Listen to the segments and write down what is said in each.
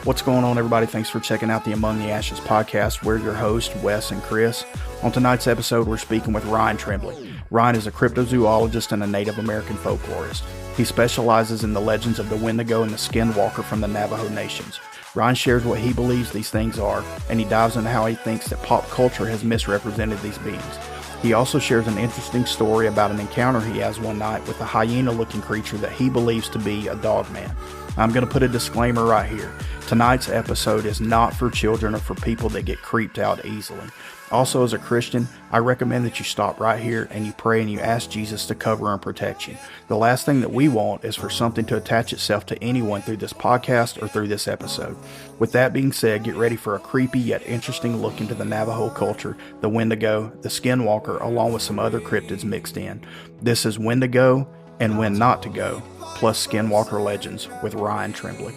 What's going on, everybody? Thanks for checking out the Among the Ashes podcast. We're your hosts, Wes and Chris. On tonight's episode, we're speaking with Ryan Tremblay. Ryan is a cryptozoologist and a Native American folklorist. He specializes in the legends of the Wendigo and the Skinwalker from the Navajo nations. Ryan shares what he believes these things are, and he dives into how he thinks that pop culture has misrepresented these beings. He also shares an interesting story about an encounter he has one night with a hyena-looking creature that he believes to be a dogman. I'm going to put a disclaimer right here. Tonight's episode is not for children or for people that get creeped out easily. Also, as a Christian, I recommend that you stop right here and you pray and you ask Jesus to cover and protect you. The last thing that we want is for something to attach itself to anyone through this podcast or through this episode. With that being said, get ready for a creepy yet interesting look into the Navajo culture, the Wendigo, the Skinwalker, along with some other cryptids mixed in. This is When to Go and When Not to Go, plus Skinwalker Legends with Ryan Tremblay.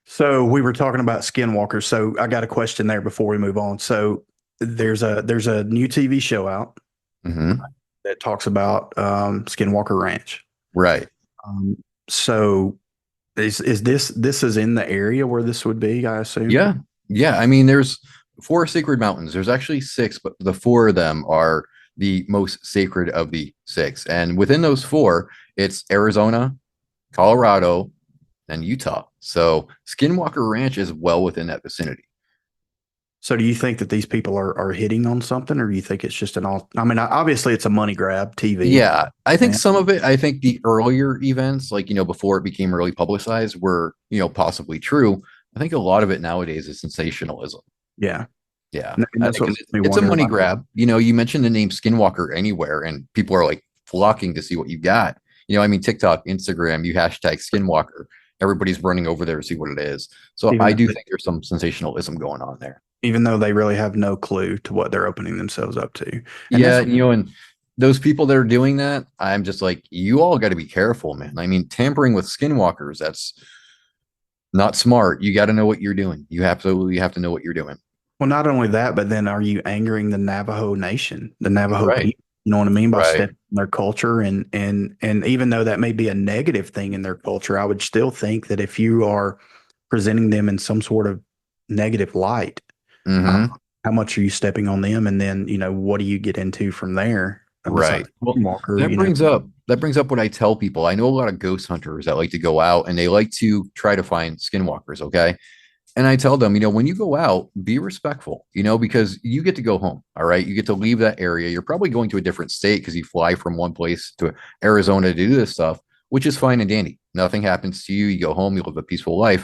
So we were talking about Skinwalkers. So I got a question there before we move on. So there's a new TV show out that talks about Skinwalker Ranch. Right. So is this is in the area where this would be, I assume? Yeah. Yeah. I mean, there's 4 sacred mountains. There's actually 6, but the 4 of them are the most sacred of the 6. And within those 4, it's Arizona, Colorado, and Utah. So Skinwalker Ranch is well within that vicinity. So do you think that these people are hitting on something, or do you think it's just I mean, obviously it's a money grab, TV. Yeah, I think some of it, I think the earlier events, like, before it became really publicized, were, possibly true. I think a lot of it nowadays is sensationalism. Yeah. Yeah. That's what it's a money grab. You mentioned the name Skinwalker anywhere and people are like flocking to see what you got. I mean, TikTok, Instagram, you hashtag Skinwalker. Everybody's running over there to see what it is. So I do think there's some sensationalism going on there. Even though they really have no clue to what they're opening themselves up to. And and those people that are doing that, I'm just like, you all got to be careful, man. I mean, tampering with Skinwalkers, that's not smart. You got to know what you're doing. You absolutely have to know what you're doing. Well, not only that, but then are you angering the Navajo nation, the Navajo people? You know what I mean? By stepping in their culture. And even though that may be a negative thing in their culture, I would still think that if you are presenting them in some sort of negative light, how much are you stepping on them? And then, what do you get into from there? Right. Well, that brings up what I tell people. I know a lot of ghost hunters that like to go out and they like to try to find Skinwalkers. Okay. And I tell them, when you go out, be respectful, because you get to go home. All right. You get to leave that area. You're probably going to a different state because you fly from one place to Arizona to do this stuff, which is fine and dandy. Nothing happens to you. You go home, you live a peaceful life.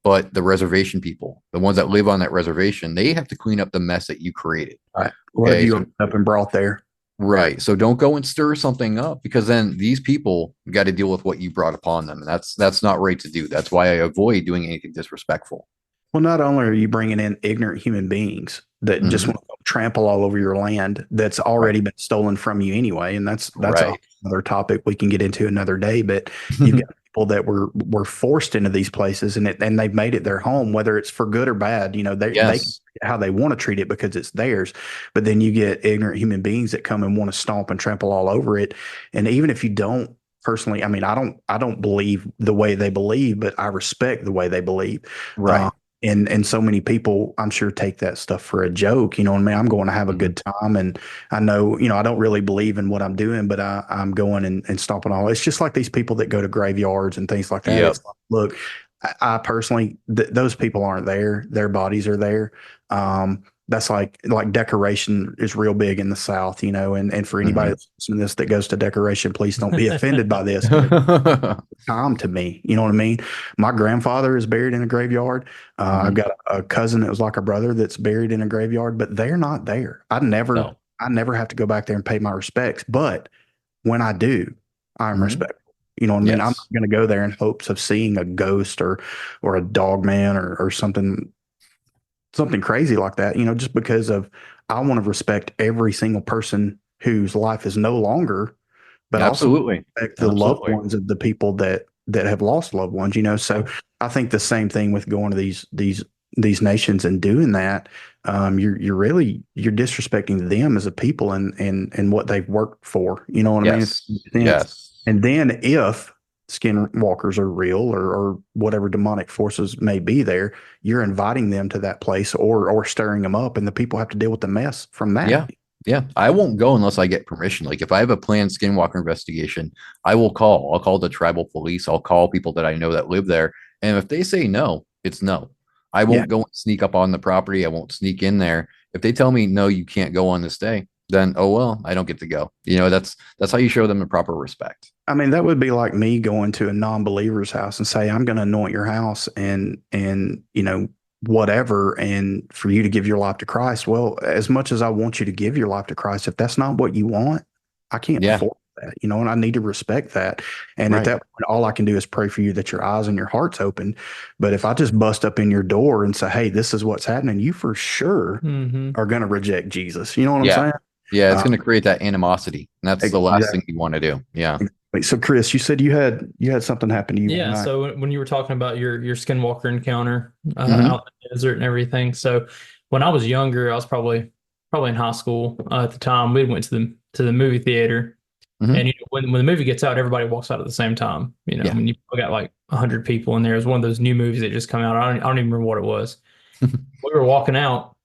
But the reservation people, the ones that live on that reservation, they have to clean up the mess that you created. Right. What you up and brought there. Right. So don't go and stir something up, because then these people got to deal with what you brought upon them. And that's not right to do. That's why I avoid doing anything disrespectful. Well, not only are you bringing in ignorant human beings that just want to trample all over your land that's already been stolen from you anyway, and that's another topic we can get into another day. But you've got people that were forced into these places, and they've made it their home, whether it's for good or bad. They can how they want to treat it because it's theirs. But then you get ignorant human beings that come and want to stomp and trample all over it. And even if you don't personally, I mean, I don't believe the way they believe, but I respect the way they believe. Right. And so many people, I'm sure, take that stuff for a joke. You know what I mean? I'm going to have a good time. And I know, I don't really believe in what I'm doing, but I'm going and stomping all. It's just like these people that go to graveyards and things like that. Yep. It's like, look, I personally, those people aren't there. Their bodies are there. That's like decoration is real big in the South, and for anybody that's listening to this that goes to decoration, please don't be offended by this. Time to me, you know what I mean? My grandfather is buried in a graveyard. I've got a cousin that was like a brother that's buried in a graveyard, but they're not there. I never have to go back there and pay my respects. But when I do, I'm respectful. You know what I mean? I'm not going to go there in hopes of seeing a ghost or a dog man or something crazy like that, just because I want to respect every single person whose life is no longer, but also respect the loved ones of the people that have lost loved ones, So I think the same thing with going to these nations and doing that. You're disrespecting them as a people and what they've worked for. You know what I mean? Yes. And then if skinwalkers are real, or whatever demonic forces may be there, you're inviting them to that place, or stirring them up, and the people have to deal with the mess from that. Yeah. Yeah. I won't go unless I get permission. Like if I have a planned skinwalker investigation, I'll call the tribal police. I'll call people that I know that live there. And if they say no, it's no. I Yeah. won't go and sneak up on the property. I won't sneak in there. If they tell me no, you can't go on this day, then oh well, I don't get to go. That's how you show them the proper respect. I mean, that would be like me going to a non-believer's house and say, I'm going to anoint your house and whatever, and for you to give your life to Christ. Well, as much as I want you to give your life to Christ, if that's not what you want, I can't afford that, and I need to respect that. And at that point, all I can do is pray for you that your eyes and your heart's open. But if I just bust up in your door and say, hey, this is what's happening, you for sure are going to reject Jesus. You know what I'm saying? Yeah, it's going to create that animosity, and that's the last thing you want to do. Yeah. So, Chris, you said you had something happen to you. Yeah. So when you were talking about your skinwalker encounter out in the desert and everything, so when I was younger, I was probably in high school at the time. We went to the movie theater, and when the movie gets out, everybody walks out at the same time. When you got like 100 people in there, it was one of those new movies that just come out. I don't even remember what it was. We were walking out,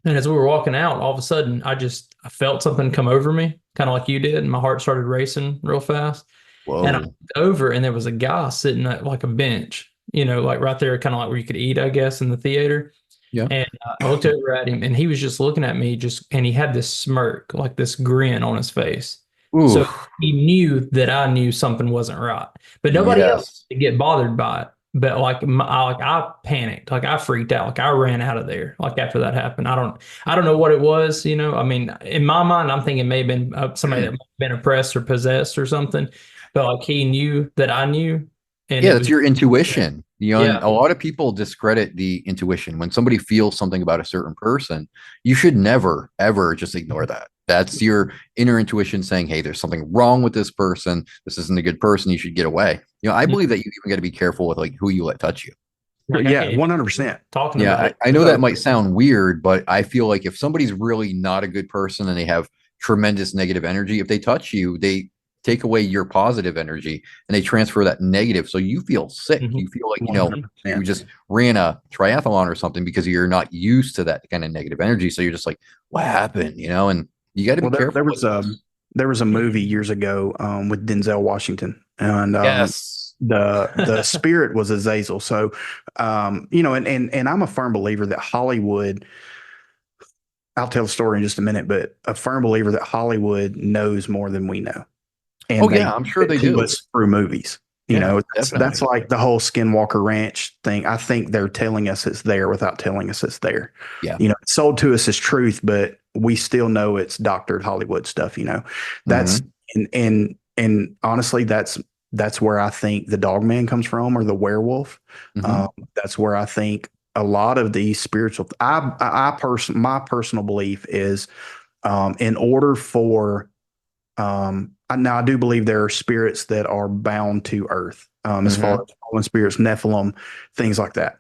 and as we were walking out, all of a sudden, I felt something come over me, kind of like you did, and my heart started racing real fast. Whoa. And I looked over, and there was a guy sitting at like a bench, like right there, kind of like where you could eat, I guess, in the theater. Yeah. And I looked over at him, and he was just looking at me, and he had this smirk, like this grin on his face. Ooh. So he knew that I knew something wasn't right, but nobody else could get bothered by it. But I panicked, like I freaked out, like I ran out of there. Like after that happened, I don't know what it was. I mean, in my mind, I'm thinking it may have been somebody that might have been oppressed or possessed or something. But like he knew that I knew. And that's your intuition. A lot of people discredit the intuition. When somebody feels something about a certain person, you should never, ever just ignore that. That's your inner intuition saying, hey, there's something wrong with this person. This isn't a good person. You should get away. I believe that you even got to be careful with like who you let touch you. Like, yeah, 100%. Talking about it. I know that might sound weird, but I feel like if somebody's really not a good person and they have tremendous negative energy, if they touch you, they take away your positive energy and they transfer that negative. So you feel sick. You feel like, you just ran a triathlon or something because you're not used to that kind of negative energy. So you're just like, what happened? And you got to be careful. There was a movie years ago with Denzel Washington, and the spirit was Azazel. So, and I'm a firm believer that Hollywood, I'll tell the story in just a minute, but a firm believer that Hollywood knows more than we know. And I'm sure they do. Us through movies. That's like the whole Skinwalker Ranch thing. I think they're telling us it's there without telling us it's there. Yeah. It's sold to us as truth, but we still know it's doctored Hollywood stuff. That's and honestly, that's where I think the Dogman comes from, or the werewolf. That's where I think a lot of these spiritual. My personal belief is, in order for now, I do believe there are spirits that are bound to earth, as far as fallen spirits, Nephilim, things like that.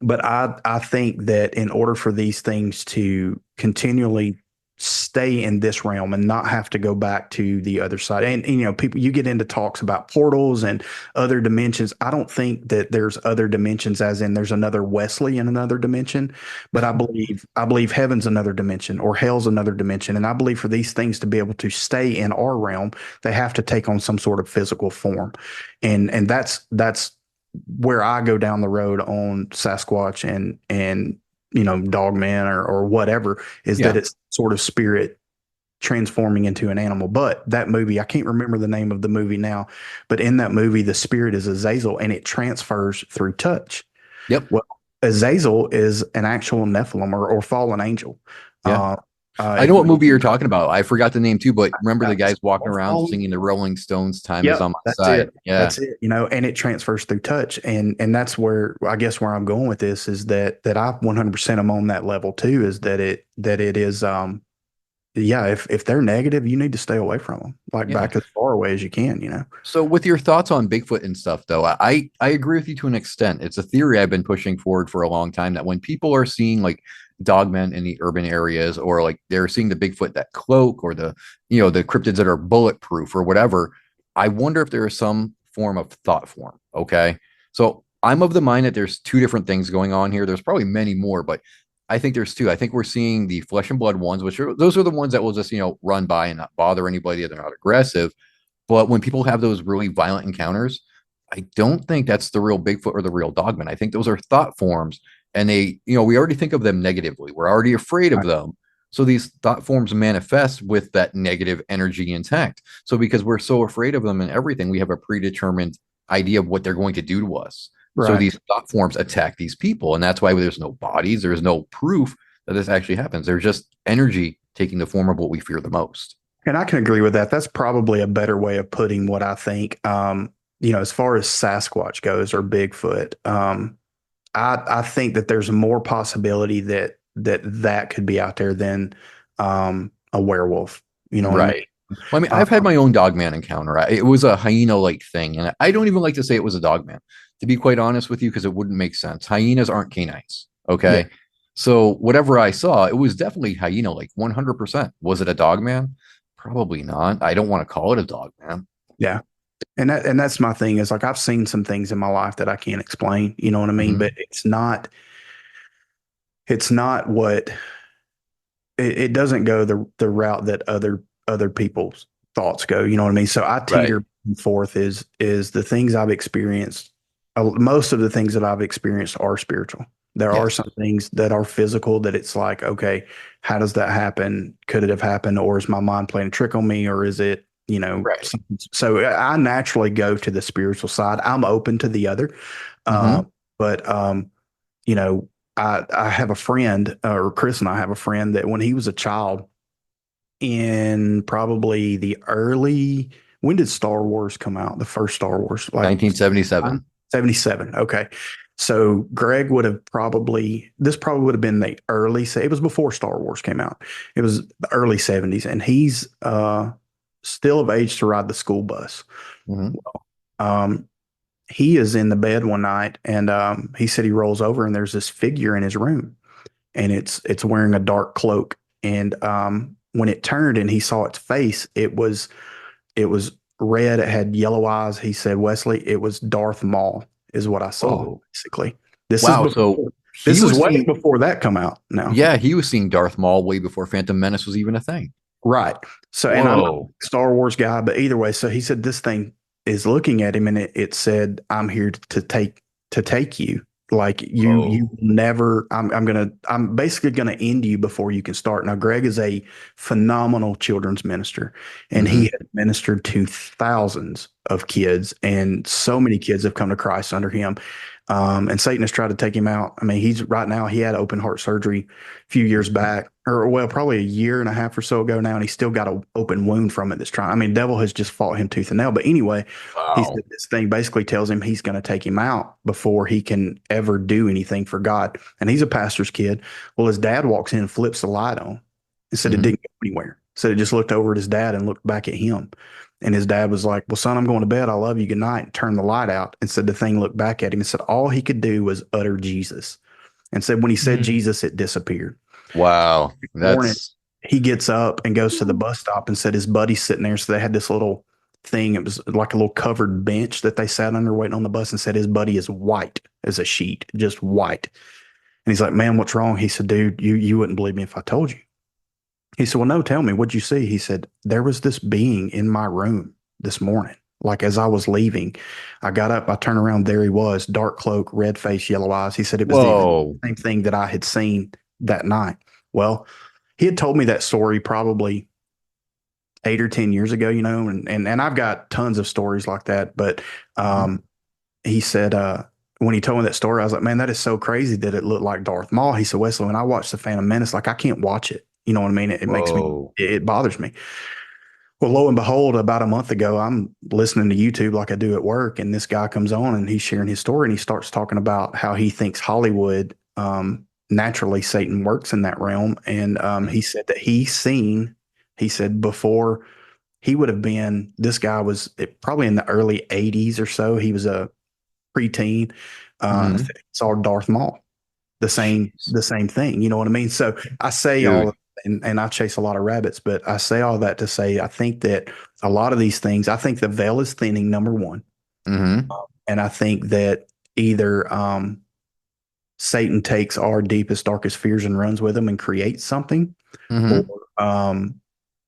But I think that in order for these things to continually stay in this realm and not have to go back to the other side, and people, you get into talks about portals and other dimensions. I don't think that there's other dimensions, as in there's another Wesley in another dimension, but I believe heaven's another dimension, or hell's another dimension. And I believe for these things to be able to stay in our realm, they have to take on some sort of physical form. And that's where I go down the road on Sasquatch and Dogman or whatever, is that it's sort of spirit transforming into an animal. But that movie, I can't remember the name of the movie now, but in that movie, the spirit is Azazel, and it transfers through touch. Yep. Well, Azazel is an actual Nephilim or fallen angel. Yeah. I know what movie you're talking about. I forgot the name too, but remember the guys walking around singing the Rolling Stones "Time Is on My Side." It. Yeah, that's it. And it transfers through touch, and that's where I guess where I'm going with this is that I 100% am on that level too. Is that it is if they're negative, you need to stay away from them, back as far away as you can. So with your thoughts on Bigfoot and stuff, though, I agree with you to an extent. It's a theory I've been pushing forward for a long time, that when people are seeing like dogmen in the urban areas, or like they're seeing the Bigfoot that cloak, or the cryptids that are bulletproof or whatever, I wonder if there is some form of thought form. Okay. So I'm of the mind that there's two different things going on here. There's probably many more, but I think there's two. I think we're seeing the flesh and blood ones, which are those are the ones that will just, run by and not bother anybody. They're not aggressive. But when people have those really violent encounters, I don't think that's the real Bigfoot or the real Dogman. I think those are thought forms, and they, we already think of them negatively. We're already afraid of them. So these thought forms manifest with that negative energy intact. So because we're so afraid of them and everything, we have a predetermined idea of what they're going to do to us. Right. So these thought forms attack these people. And that's why there's no bodies. There's no proof that this actually happens. There's just energy taking the form of what we fear the most. And I can agree with that. That's probably a better way of putting what I think. As far as Sasquatch goes or Bigfoot, I think that there's more possibility that could be out there than a werewolf. You know, right? Well, I mean, I've had my own Dogman encounter. It was a hyena-like thing, and I don't even like to say it was a Dogman, to be quite honest with you, because it wouldn't make sense. Hyenas aren't canines, okay? Yeah. So whatever I saw, it was definitely hyena-like, 100%. Was it a Dogman? Probably not. I don't want to call it a Dogman. Yeah. And that's my thing is, like, I've seen some things in my life that I can't explain, you know what I mean? Mm-hmm. But it's not what it doesn't go the route that other people's thoughts go, you know what I mean? So I teeter forth is the things I've experienced. Most of the things that I've experienced are spiritual. There are some things that are physical that it's like, okay, how does that happen? Could it have happened? Or is my mind playing a trick on me? Or is it, so I naturally go to the spiritual side. I'm open to the other. But I have a friend, or Chris and I have a friend, that when he was a child, in probably when did Star Wars come out? The first Star Wars? Like 1977. 77. Okay. So Greg this probably would have been the it was before Star Wars came out. It was the early 70s, and he's still of age to ride the school bus. Mm-hmm. He is in the bed one night, and he said he rolls over and there's this figure in his room, and it's wearing a dark cloak. And when it turned and he saw its face, it was red. It had yellow eyes. He said, Wesley, it was Darth Maul is what I saw, basically. This is way before that come out now. Yeah, he was seeing Darth Maul way before Phantom Menace was even a thing. Right. So, and I'm a Star Wars guy, but either way, so he said this thing is looking at him, and it said, I'm here to take you. Like you never, I'm basically going to end you before you can start. Now, Greg is a phenomenal children's minister, and he had ministered to thousands of kids, and so many kids have come to Christ under him. And Satan has tried to take him out. I mean, he had open heart surgery a few years back, probably a year and a half or so ago now, and he's still got an open wound from it devil has just fought him tooth and nail. But anyway, he said this thing basically tells him he's going to take him out before he can ever do anything for God. And he's a pastor's kid. Well, his dad walks in and flips the light on and said it didn't go anywhere. So it just looked over at his dad and looked back at him. And his dad was like, well, son, I'm going to bed. I love you. Good night. And turned the light out. And said the thing looked back at him and said all he could do was utter Jesus. And said when he said Jesus, it disappeared. Wow. He gets up and goes to the bus stop and said his buddy's sitting there. So they had this little thing. It was like a little covered bench that they sat under waiting on the bus, and said his buddy is white as a sheet, just white. And he's like, man, what's wrong? He said, dude, you wouldn't believe me if I told you. He said, well, no, tell me, what'd you see? He said, there was this being in my room this morning. Like as I was leaving, I got up, I turned around, there he was, dark cloak, red face, yellow eyes. He said it was the same thing that I had seen that night. Well, he had told me that story probably 8 or 10 years ago, and I've got tons of stories like that. But he said, when he told me that story, I was like, man, that is so crazy that it looked like Darth Maul. He said, Wesley, when I watched The Phantom Menace, like I can't watch it. You know what I mean? It makes me, it bothers me. Well, lo and behold, about a month ago, I'm listening to YouTube like I do at work, and this guy comes on and he's sharing his story, and he starts talking about how he thinks Hollywood, naturally Satan works in that realm. And he said that he said before he would have been, this guy was probably in the early 80s or so. He was a preteen, saw Darth Maul, the same thing. You know what I mean? So I say all of and I chase a lot of rabbits, but I say all that to say, I think that a lot of these things, I think the veil is thinning, number one. Mm-hmm. And I think that either Satan takes our deepest, darkest fears and runs with them and creates something, or Mm-hmm.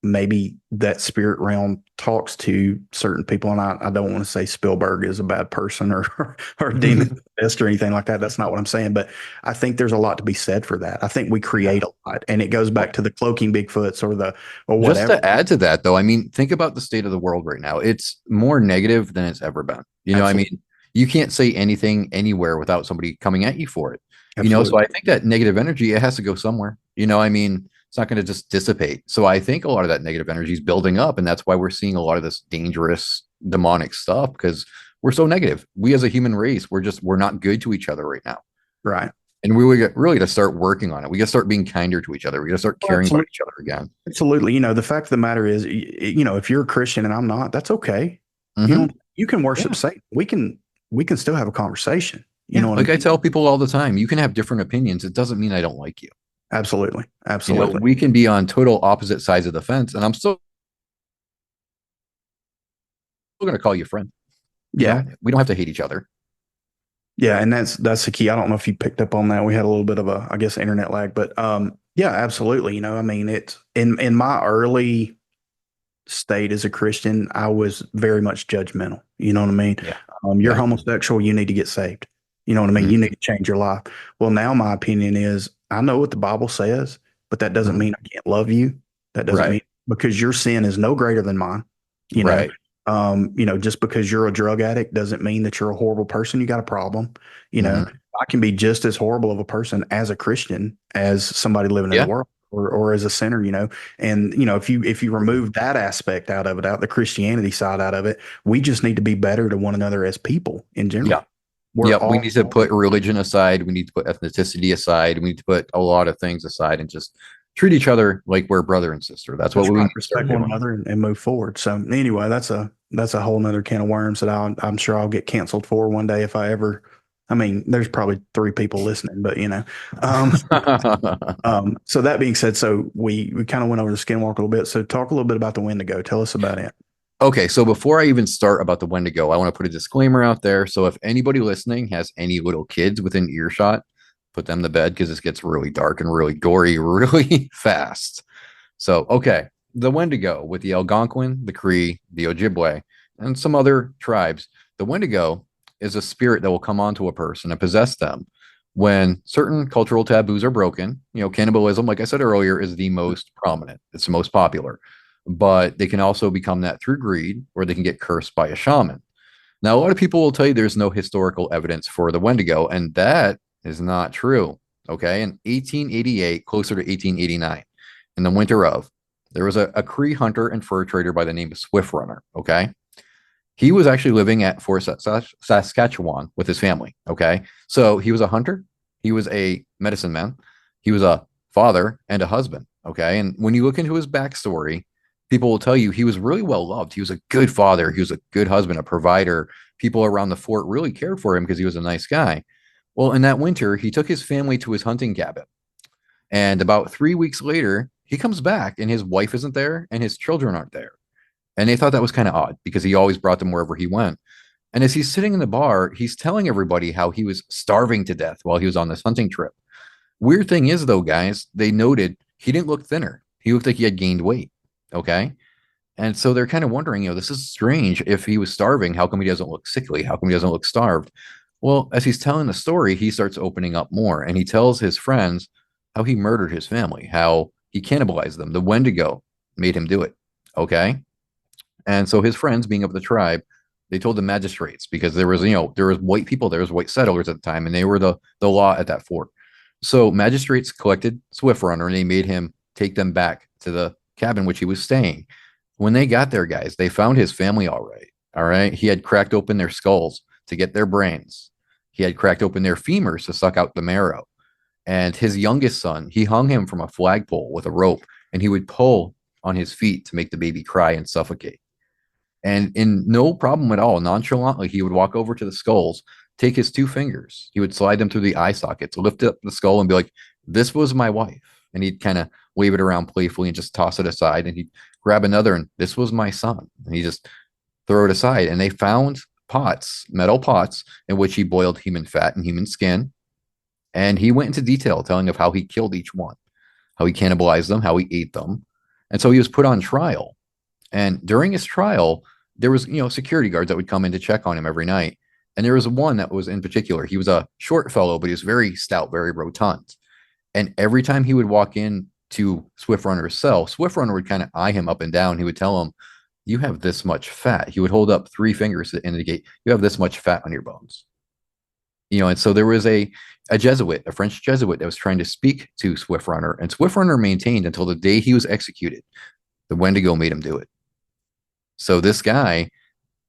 maybe that spirit realm talks to certain people. And I don't want to say Spielberg is a bad person or demon possessed or anything like that. That's not what I'm saying. But I think there's a lot to be said for that. I think we create a lot, and it goes back to the cloaking Bigfoots or Just whatever. to add to that, though, I mean, think about the state of the world right now. It's more negative than it's ever been. I Absolutely. mean, you can't say anything anywhere without somebody coming at you for it. So Absolutely. I think that negative energy, it has to go somewhere. I mean, it's not going to just dissipate. So I think a lot of that negative energy is building up, and that's why we're seeing a lot of this dangerous demonic stuff, because we're so negative. We as a human race, we're not good to each other right now. Right. And we really got to start working on it. We got to start being kinder to each other. We got to start caring about each other again. Absolutely. The fact of the matter is, if you're a Christian and I'm not, that's okay. Mm-hmm. You can worship Satan. We can still have a conversation. You know what like I I mean? tell people all the time, you can have different opinions. It doesn't mean I don't like you. Absolutely. Absolutely. We can be on total opposite sides of the fence, and I'm still going to call you a friend. Yeah. We don't have to hate each other. Yeah, and that's the key. I don't know if you picked up on that. We had a little bit of I guess, internet lag, but yeah, absolutely. I mean, it's in my early state as a Christian, I was very much judgmental. You know what I mean? Yeah. You're homosexual, you need to get saved. You know what I mean? Mm-hmm. You need to change your life. Well, now my opinion is I know what the Bible says, but that doesn't mean I can't love you. That doesn't mean, because your sin is no greater than mine. Just because you're a drug addict doesn't mean that you're a horrible person. You got a problem. I can be just as horrible of a person as a Christian as somebody living in the world. Or as a sinner, and if you remove that aspect out of it, out the Christianity side out of it, we just need to be better to one another as people in general. We need to put religion aside. We need to put ethnicity aside. We need to put a lot of things aside and just treat each other like we're brother and sister. That's what we need to respect one another and move forward. So anyway, that's a whole nother can of worms that I'm sure I'll get canceled for one day if I ever. I mean, there's probably 3 people listening, but so that being said, so we kind of went over the Skinwalker a little bit. So talk a little bit about the Wendigo. Tell us about it. Okay, so before I even start about the Wendigo, I want to put a disclaimer out there. So if anybody listening has any little kids within earshot, put them to bed, because this gets really dark and really gory really fast. So, okay, the Wendigo with the Algonquin, the Cree, the Ojibwe, and some other tribes. The Wendigo is a spirit that will come onto a person and possess them when certain cultural taboos are broken. Cannibalism, like I said earlier, is the most prominent. It's the most popular. But they can also become that through greed, or they can get cursed by a shaman. Now, a lot of people will tell you there's no historical evidence for the Wendigo, and that is not true. Okay, in 1888, closer to 1889, in the winter of, there was a Cree hunter and fur trader by the name of Swift Runner. Okay, he was actually living at Fort Saskatchewan with his family. Okay, so he was a hunter, he was a medicine man, he was a father and a husband. Okay, and when you look into his backstory, people will tell you he was really well loved. He was a good father, he was a good husband, a provider. People around the fort really cared for him because he was a nice guy. Well, in that winter, he took his family to his hunting cabin. And about 3 weeks later, he comes back and his wife isn't there and his children aren't there. And they thought that was kind of odd because he always brought them wherever he went. And as he's sitting in the bar, he's telling everybody how he was starving to death while he was on this hunting trip. Weird thing is, though, guys, they noted he didn't look thinner. He looked like he had gained weight. Okay. And so they're kind of wondering, this is strange. If he was starving, how come he doesn't look sickly? How come he doesn't look starved? Well, as he's telling the story, he starts opening up more, and he tells his friends how he murdered his family, how he cannibalized them. The Wendigo made him do it. Okay. And so his friends, being of the tribe, they told the magistrates, because there was white people, there was white settlers at the time, and they were the law at that fort. So magistrates collected Swift Runner, and they made him take them back to the cabin which he was staying. When they got there, guys, they found his family all right. All right. He had cracked open their skulls to get their brains. He had cracked open their femurs to suck out the marrow. And his youngest son, he hung him from a flagpole with a rope, and he would pull on his feet to make the baby cry and suffocate. And in no problem at all, nonchalantly, he would walk over to the skulls, take his 2 fingers, he would slide them through the eye sockets, lift up the skull and be like, "This was my wife." And he'd kind of wave it around playfully and just toss it aside. And he'd grab another, and "This was my son." And he just throw it aside. And they found pots, metal pots, in which he boiled human fat and human skin. And he went into detail telling of how he killed each one, how he cannibalized them, how he ate them. And so he was put on trial. And during his trial, there was, security guards that would come in to check on him every night. And there was one that was in particular. He was a short fellow, but he was very stout, very rotund. And every time he would walk in to Swift Runner's cell, Swift Runner would kind of eye him up and down. He would tell him, "You have this much fat." He would hold up 3 fingers to indicate, "You have this much fat on your bones." And so there was a Jesuit, a French Jesuit, that was trying to speak to Swift Runner, and Swift Runner maintained until the day he was executed, the Wendigo made him do it. So this guy,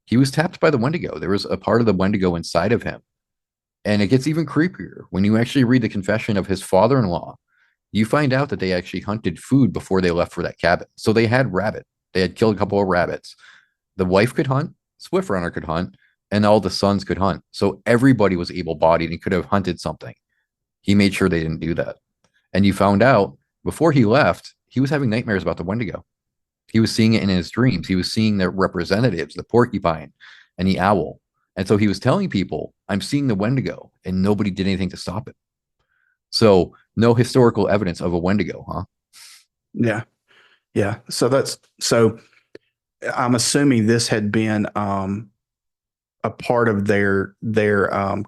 he was tapped by the Wendigo. There was a part of the Wendigo inside of him. And it gets even creepier. When you actually read the confession of his father-in-law, you find out that they actually hunted food before they left for that cabin. So they had rabbit. They had killed a couple of rabbits. The wife could hunt, Swift Runner could hunt, and all the sons could hunt. So everybody was able-bodied and could have hunted something. He made sure they didn't do that. And you found out before he left, he was having nightmares about the Wendigo. He was seeing it in his dreams. He was seeing their representatives, the porcupine and the owl. And so he was telling people, "I'm seeing the Wendigo," and nobody did anything to stop it. So no historical evidence of a Wendigo, huh? Yeah. Yeah. So I'm assuming this had been a part of their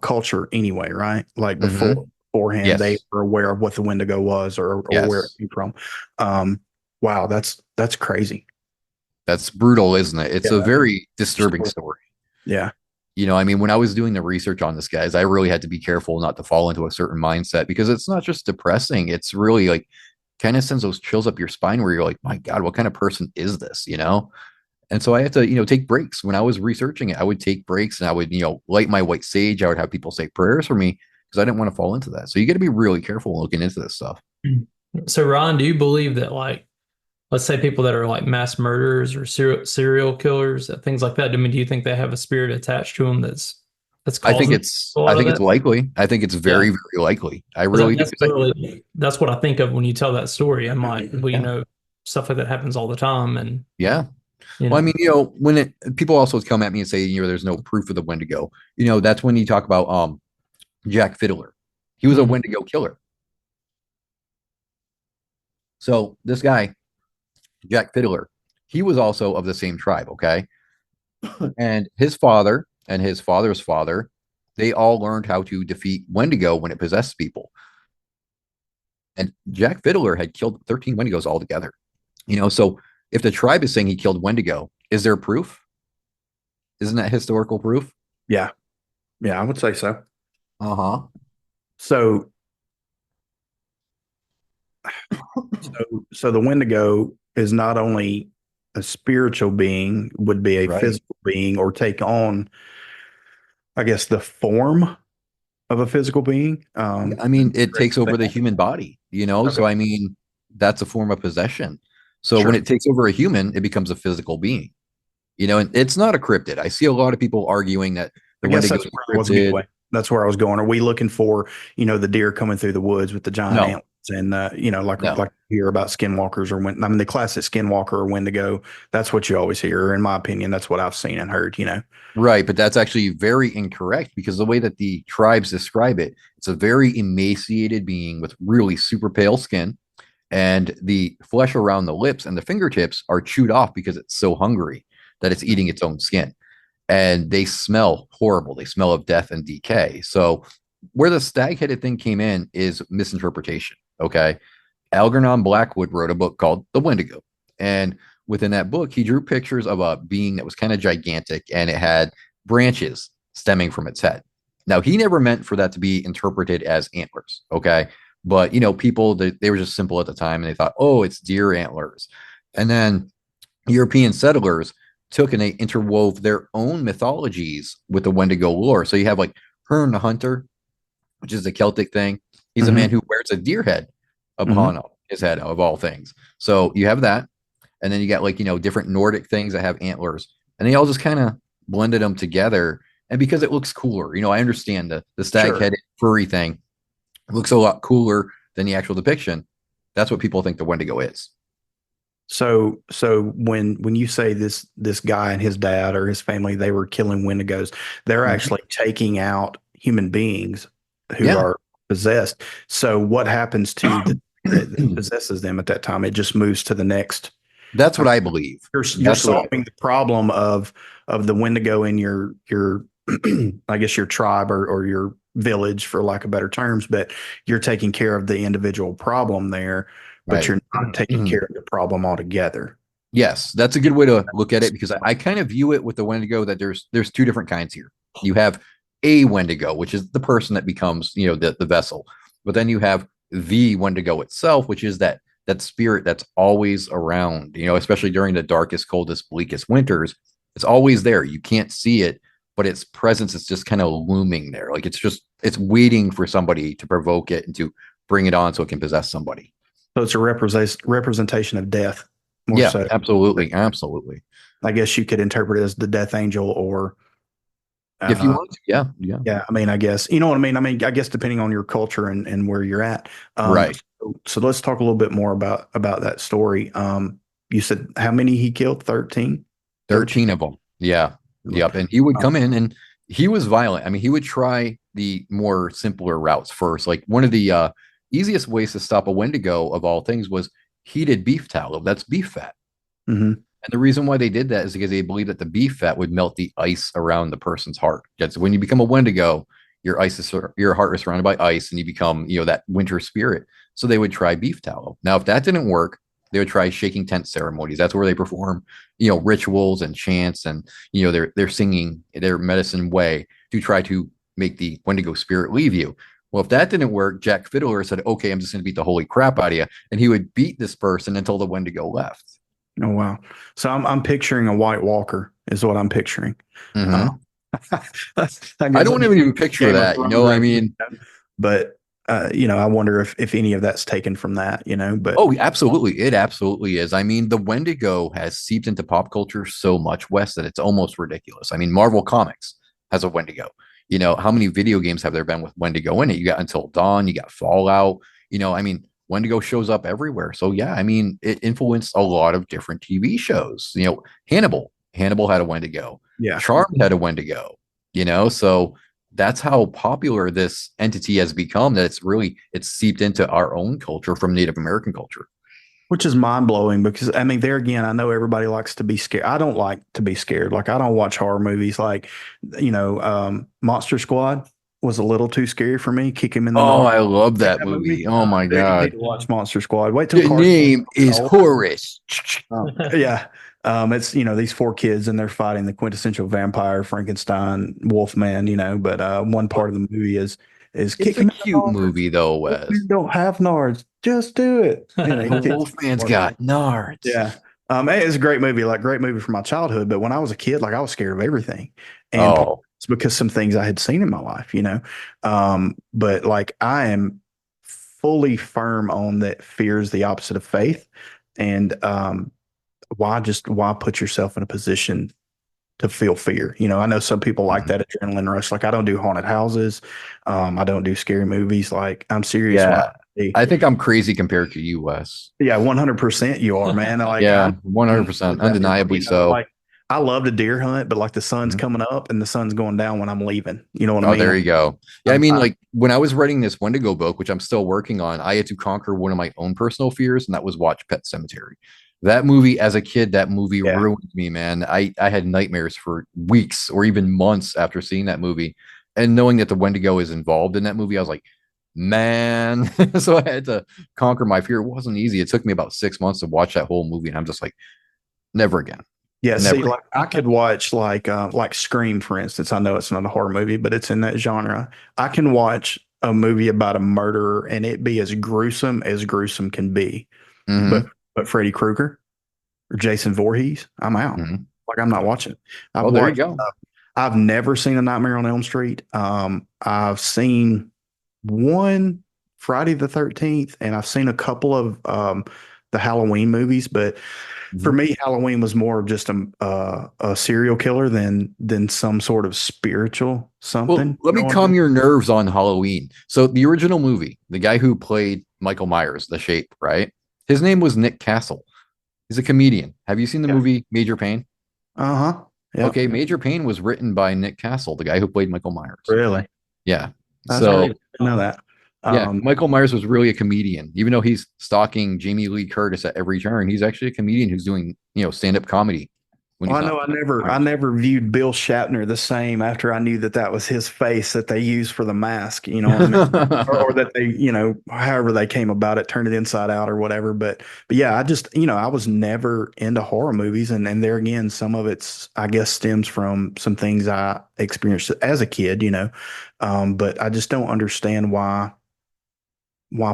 culture anyway, right? Like beforehand, Yes. they were aware of what the Wendigo was or Yes. where it came from. Wow, that's crazy. That's brutal, isn't it? It's a very disturbing story. Yeah. When I was doing the research on this, guys, I really had to be careful not to fall into a certain mindset, because it's not just depressing. It's really like kind of sends those chills up your spine where you're like, my God, what kind of person is this? And so I had to, take breaks. When I was researching it, I would take breaks and I would, light my white sage. I would have people say prayers for me because I didn't want to fall into that. So you got to be really careful looking into this stuff. So Ron, do you believe that, like, let's say people that are like mass murderers or serial killers, things like that, do you think they have a spirit attached to them that's I think it's likely. I think it's very, very likely. I really do. That's what I think of when you tell that story. I'm like, well, stuff like that happens all the time. And yeah. Well, when people also come at me and say, there's no proof of the Wendigo, that's when you talk about Jack Fiddler. He was a Wendigo killer. So this guy, Jack Fiddler, he was also of the same tribe, okay? And his father and his father's father, they all learned how to defeat Wendigo when it possessed people. And Jack Fiddler had killed 13 Wendigos altogether. So if the tribe is saying he killed Wendigo, is there proof? Isn't that historical proof? Yeah. Yeah, I would say so. Uh-huh. So the Wendigo is not only a spiritual being, would be a physical being, or take on, I guess, the form of a physical being. It takes over the human body, So that's a form of possession. So when it takes over a human, it becomes a physical being, and it's not a cryptid. I see a lot of people arguing that the Wendigo is cryptid. That's where I was going. Are we looking for, the deer coming through the woods with the giant antlers and, like you hear about skinwalkers or the classic skinwalker or Wendigo? That's what you always hear. In my opinion, that's what I've seen and heard, Right. But that's actually very incorrect, because the way that the tribes describe it, it's a very emaciated being with really super pale skin, and the flesh around the lips and the fingertips are chewed off because it's so hungry that it's eating its own skin. And they smell horrible. They smell of death and decay. So where the stag-headed thing came in is misinterpretation. Okay. Algernon Blackwood wrote a book called The Wendigo. And within that book, he drew pictures of a being that was kind of gigantic, and it had branches stemming from its head. Now, he never meant for that to be interpreted as antlers. Okay. But, people, they were just simple at the time, and they thought, oh, it's deer antlers. And then European settlers took and they interwove their own mythologies with the Wendigo lore. So you have like Herne the Hunter, which is a Celtic thing. He's a man who wears a deer head upon his head, of all things. So you have that. And then you got different Nordic things that have antlers, and they all just kind of blended them together. And because it looks cooler, I understand the stag-headed furry thing looks a lot cooler than the actual depiction. That's what people think the Wendigo is. So when you say this guy and his dad or his family, they were killing Wendigos, they're actually taking out human beings who Yeah. are possessed. So what happens to that possesses them at that time? It just moves to the next. That's what I believe. You're solving the problem of the Wendigo in your I guess your tribe or your village, for lack of better terms, but you're taking care of the individual problem there, but Right. you're not taking care of the problem altogether. Yes, that's a good way to look at it, because I kind of view it with the Wendigo that there's two different kinds here. You have a Wendigo, which is the person that becomes, the vessel. But then you have the Wendigo itself, which is that spirit that's always around, especially during the darkest, coldest, bleakest winters. It's always there. You can't see it, but its presence is just kind of looming there. Like it's waiting for somebody to provoke it and to bring it on so it can possess somebody. So it's a representation of death. Yeah, so. absolutely. I guess you could interpret it as the death angel, or if you want to. Yeah. I mean, I guess, you know what I mean? I mean, I guess depending on your culture and where you're at. Right. So let's talk a little bit more about that story. You said how many he killed? 13? 13 of them. Yeah. Yep. And he would come in and he was violent. I mean, he would try the more simpler routes first. Like one of the easiest ways to stop a Wendigo of all things was heated beef tallow. That's beef fat. Mm-hmm. And the reason why they did that is because they believed that the beef fat would melt the ice around the person's heart. That's when you become a Wendigo, your heart is surrounded by ice, and you become, that winter spirit. So they would try beef tallow. Now, if that didn't work, they would try shaking tent ceremonies. That's where they perform, rituals and chants, and they're singing their medicine way to try to make the Wendigo spirit leave you. Well, if that didn't work, Jack Fiddler said, "Okay, I'm just going to beat the holy crap out of you," and he would beat this person until the Wendigo left. Oh, wow. So I'm picturing a White Walker is what I'm picturing. Mm-hmm. I don't even picture that, I mean, but I wonder if any of that's taken from that, but oh, absolutely. It absolutely is. I mean, the Wendigo has seeped into pop culture so much, Wes, that it's almost ridiculous. I mean, Marvel Comics has a Wendigo. How many video games have there been with Wendigo in it? You got Until Dawn, you got Fallout, I mean, Wendigo shows up everywhere. So yeah, I mean, it influenced a lot of different TV shows. Hannibal had a Wendigo. Yeah. Charmed had a Wendigo. So that's how popular this entity has become, that it's seeped into our own culture from Native American culture. Which is mind blowing, because I mean, there again, I know everybody likes to be scared. I don't like to be scared. Like, I don't watch horror movies. Like, Monster Squad was a little too scary for me. Kick him in the nose. I love that movie. Oh my God. You need to watch Monster Squad. Wait till the name is Horace. Yeah. It's, these 4 kids and they're fighting the quintessential vampire, Frankenstein, Wolfman, but one part of the movie is it's a cute movie though, Wes. You don't have nards. Just do it. Wolfman's got nards. Yeah. It's a great movie, great movie from my childhood. But when I was a kid, I was scared of everything. And it's because some things I had seen in my life, but I am fully firm on that fear is the opposite of faith. And why put yourself in a position to feel fear? I know some people like that adrenaline rush. I don't do haunted houses. I don't do scary movies. I'm serious. Yeah. I think I'm crazy compared to you, Wes. Yeah, 100% you are, man. Yeah, 100%, undeniably so. I love to deer hunt, but the sun's coming up and the sun's going down when I'm leaving. You know what I mean? Oh, there you go. Yeah, I mean, when I was writing this Wendigo book, which I'm still working on, I had to conquer one of my own personal fears, and that was watch Pet Sematary. That movie, as a kid, ruined me, man. I had nightmares for weeks or even months after seeing that movie. And knowing that the Wendigo is involved in that movie, I was like, man. So I had to conquer my fear. It wasn't easy. It took me about 6 months to watch that whole movie, and I'm just like, never again. Yeah, see, I could watch Scream, for instance. I know it's not a horror movie, but it's in that genre. I can watch a movie about a murderer and it be as gruesome can be. Mm-hmm. But Freddy Krueger or Jason Voorhees, I'm out. Mm-hmm. I'm not watching. There you go. I've never seen A Nightmare on Elm Street. I've seen one Friday the 13th, and I've seen a couple of the Halloween movies, but for me, Halloween was more of just a serial killer than some sort of spiritual something. Well, let me calm your nerves on Halloween. So the original movie, the guy who played Michael Myers, the Shape, right? His name was Nick Castle. He's a comedian. Have you seen the movie Major Payne? Uh-huh. Yeah. Okay, Major Payne was written by Nick Castle, the guy who played Michael Myers. Really? Yeah. That's So I didn't know that. yeah, Michael Myers was really a comedian. Even though he's stalking Jamie Lee Curtis at every turn, he's actually a comedian who's doing, stand-up comedy. Well, I know I never viewed Bill Shatner the same after I knew that was his face that they used for the mask, you know what I mean? or that they, however they came about it, turned it inside out or whatever. But yeah, I just, I was never into horror movies. And there again, some of it's, I guess, stems from some things I experienced as a kid, but I just don't understand why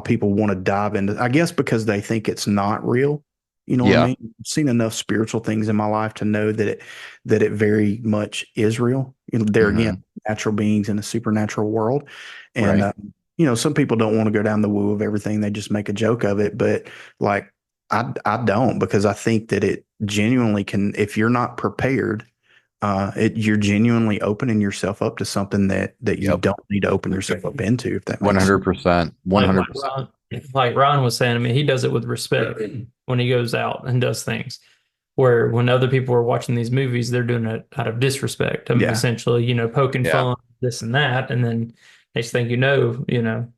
people want to dive into, I guess because they think it's not real. You know what I mean? I've seen enough spiritual things in my life to know that it very much is real. There again, natural beings in a supernatural world. And, some people don't want to go down the woo of everything. They just make a joke of it. But like, I don't, because I think that it genuinely can, if you're not prepared, you're genuinely opening yourself up to something that you don't need to open yourself up into, if that makes 100%. 100%. Like Ron was saying, I mean, he does it with respect when he goes out and does things. Where when other people are watching these movies, they're doing it out of disrespect. I mean, essentially, poking fun, this and that, and then next thing you know.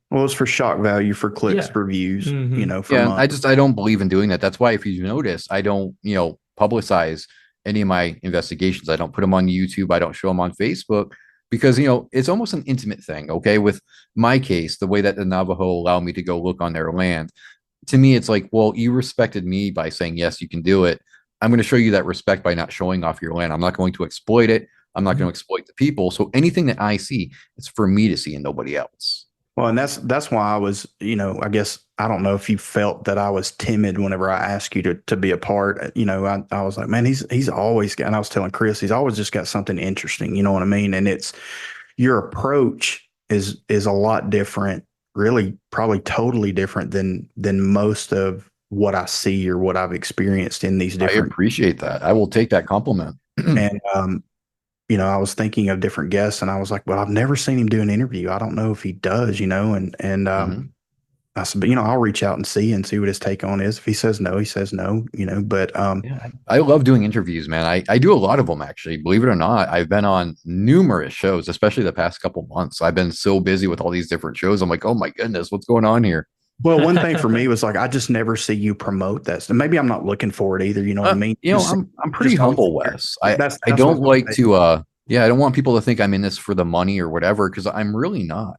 Well, it's for shock value, for clicks, for views, for money. I don't believe in doing that. That's why, if you notice, I don't, publicize any of my investigations. I don't put them on YouTube. I don't show them on Facebook. Because, it's almost an intimate thing, okay? With my case, the way that the Navajo allowed me to go look on their land, to me, it's like, well, you respected me by saying, yes, you can do it. I'm going to show you that respect by not showing off your land. I'm not going to exploit it. I'm not going to exploit the people. So anything that I see, it's for me to see and nobody else. Well, and that's why I was, I guess, I don't know if you felt that I was timid whenever I asked you to be a part. I was like, man, he's always got, and I was telling Chris, he's always just got something interesting. You know what I mean? And it's, your approach is a lot different, really, probably totally different than most of what I see or what I've experienced in these different. I appreciate that. I will take that compliment. And, I was thinking of different guests, and I was like, well, I've never seen him do an interview. I don't know if he does, and I said, but I'll reach out and see what his take on is. If he says no, he says no, but I love doing interviews, man. I do a lot of them, actually. Believe it or not, I've been on numerous shows, especially the past couple months. I've been so busy with all these different shows. I'm like, oh my goodness, what's going on here? Well, one thing for me was like, I just never see you promote that. So maybe I'm not looking for it either. You know what I mean? I'm pretty humble, Wes. I don't like to, I don't want people to think I'm in this for the money or whatever, because I'm really not.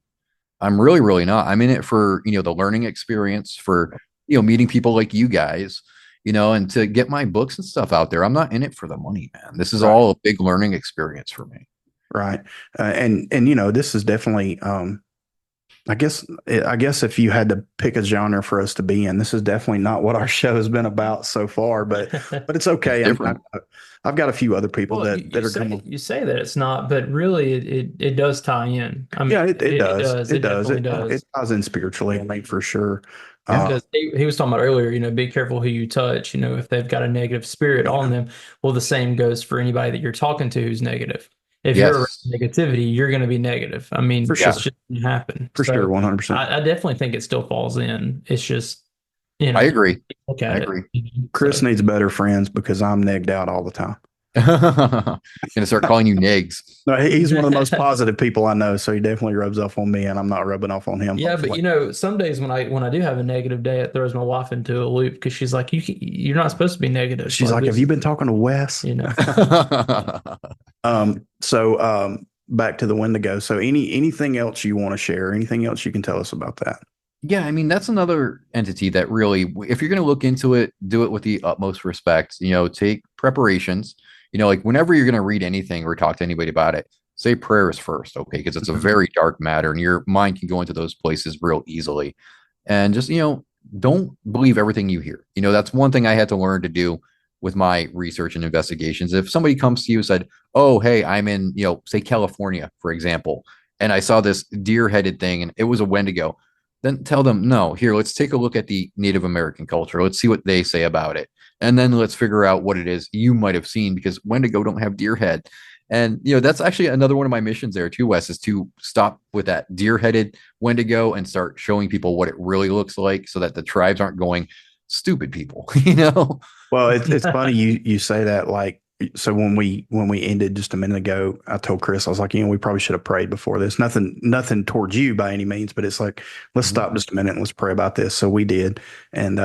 I'm really, really not. I'm in it for, the learning experience, for, meeting people like you guys, and to get my books and stuff out there. I'm not in it for the money, man. This is all a big learning experience for me. Right. And this is definitely, I guess if you had to pick a genre for us to be in, this is definitely not what our show has been about so far, but it's okay. I've got a few other people that are coming. You say that it's not, but really it does tie in. I mean, yeah, it does. It does. It ties in spiritually, I mean, for sure. Because he was talking about earlier, be careful who you touch, if they've got a negative spirit on them. Well, the same goes for anybody that you're talking to who's negative. If you're around negativity, you're going to be negative. I mean, for sure. It's just going to happen. For sure, 100%. I definitely think it still falls in. It's just, I agree. Look at it. Chris needs better friends because I'm negged out all the time. Gonna start calling you negs. No, he's one of the most positive people I know, so he definitely rubs off on me, and I'm not rubbing off on him. Yeah, hopefully. But some days when I do have a negative day, it throws my wife into a loop because she's like, you're not supposed to be negative. She's like, have you been talking to Wes? So back to the Wendigo. So anything else you want to share? Anything else you can tell us about that? Yeah, I mean, that's another entity that really, if you're going to look into it, do it with the utmost respect. Take preparations. Like whenever you're going to read anything or talk to anybody about it, say prayers first, okay? Because it's a very dark matter and your mind can go into those places real easily. And just, don't believe everything you hear. That's one thing I had to learn to do with my research and investigations. If somebody comes to you and said, oh, hey, I'm in, say California, for example, and I saw this deer-headed thing and it was a Wendigo, then tell them, no, here, let's take a look at the Native American culture. Let's see what they say about it. And then let's figure out what it is you might have seen, because Wendigo don't have deer head. And, that's actually another one of my missions there too, Wes, is to stop with that deer-headed Wendigo and start showing people what it really looks like so that the tribes aren't going, stupid people, Well, it's funny you say that. Like, so when we ended just a minute ago, I told Chris, I was like, we probably should have prayed before this. Nothing towards you by any means, but it's like, let's Mhm. stop just a minute and let's pray about this. So we did, and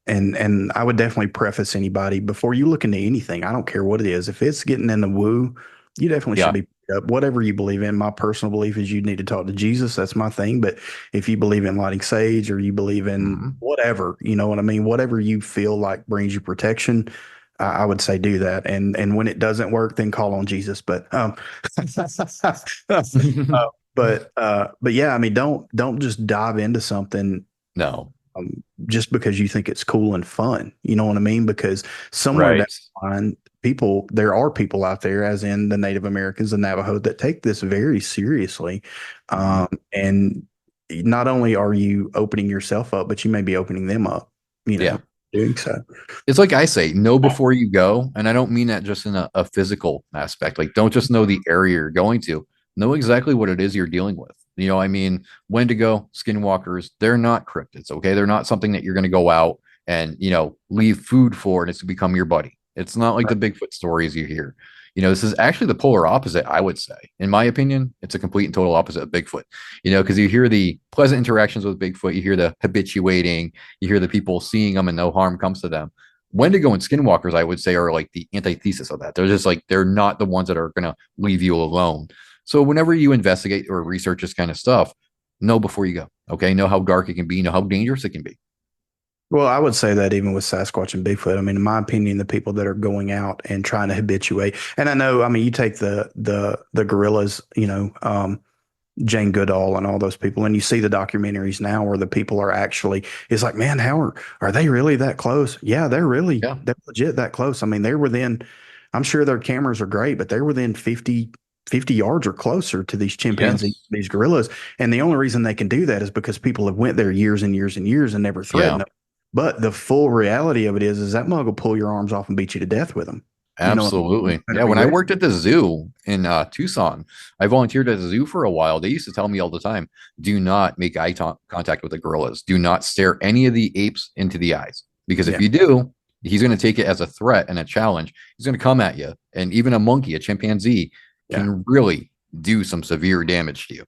and I would definitely preface anybody before you look into anything. I don't care what it is. If it's getting in the woo, you definitely should Yeah. be up. Whatever you believe in. My personal belief is you need to talk to Jesus. That's my thing. But if you believe in lighting sage or you believe in Mhm. whatever, you know what I mean? Whatever you feel like brings you protection, I would say do that. And when it doesn't work, then call on Jesus. But but yeah, I mean, don't just dive into something No. just because you think it's cool and fun. You know what I mean? Because somewhere down Right. the line, there are people out there, as in the Native Americans, the Navajo, that take this very seriously. Mhm. And not only are you opening yourself up, but you may be opening them up, Yeah. doing so. It's like I say, know before you go. And I don't mean that just in a physical aspect. Like, don't just know the area you're going to, know exactly what it is you're dealing with. I mean, Wendigo, skinwalkers, they're not cryptids. Okay. They're not something that you're going to go out and, leave food for and it's to become your buddy. It's not like the Bigfoot stories you hear. This is actually the polar opposite, I would say. In my opinion, it's a complete and total opposite of Bigfoot, because you hear the pleasant interactions with Bigfoot, you hear the habituating, you hear the people seeing them and no harm comes to them. Wendigo and skinwalkers, I would say, are like the antithesis of that. They're just like, they're not the ones that are going to leave you alone. So whenever you investigate or research this kind of stuff, know before you go. Okay. Know how dark it can be, know how dangerous it can be. Well, I would say that even with Sasquatch and Bigfoot, I mean, in my opinion, the people that are going out and trying to habituate, and I know, I mean, you take the gorillas, Jane Goodall and all those people, and you see the documentaries now where the people are actually, it's like, man, are they really that close? Yeah, Yeah. they're legit that close. I mean, they're within, I'm sure their cameras are great, but they're within 50 yards or closer to these chimpanzees, Yes. these gorillas. And the only reason they can do that is because people have went there years and years and years and never threatened Yeah. them. But the full reality of it is that mug will pull your arms off and beat you to death with them. You know, Absolutely. better Yeah. be When I ready. worked at the zoo in Tucson, I volunteered at the zoo for a while. They used to tell me all the time, do not make contact with the gorillas. Do not stare any of the apes into the eyes. Because if Yeah. you do, he's going to take it as a threat and a challenge. He's going to come at you. And even a monkey, a chimpanzee, Yeah. can really do some severe damage to you.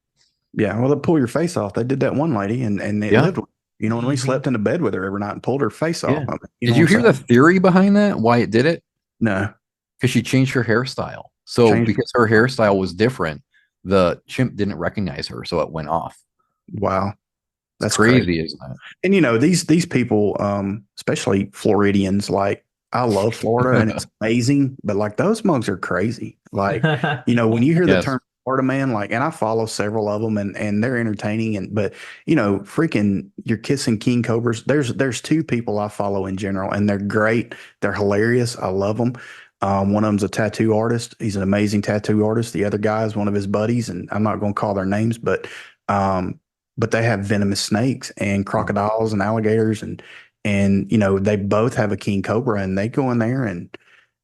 Yeah, well, they pull your face off. They did that one lady, and it Yeah. lived with her. You know what I mean? Slept into bed with her every night and pulled her face off. Yeah. I mean, you know Did what you I'm hear saying? the theory behind that? Why it did it? No, Because she changed her hairstyle. So change. because her hairstyle was different, the chimp didn't recognize her, so it went off. Wow, It's that's crazy. crazy, isn't it? And these people, especially Floridians, like I love Florida and it's amazing, but like those mugs are crazy. Like, when you hear the Yes. term Florida man, like, and I follow several of them and they're entertaining but freaking you're kissing king cobras. There's two people I follow in general and they're great. They're hilarious. I love them. One of them's a tattoo artist. He's an amazing tattoo artist. The other guy is one of his buddies, and I'm not going to call their names, but they have venomous snakes and crocodiles and alligators and they both have a king cobra and they go in there and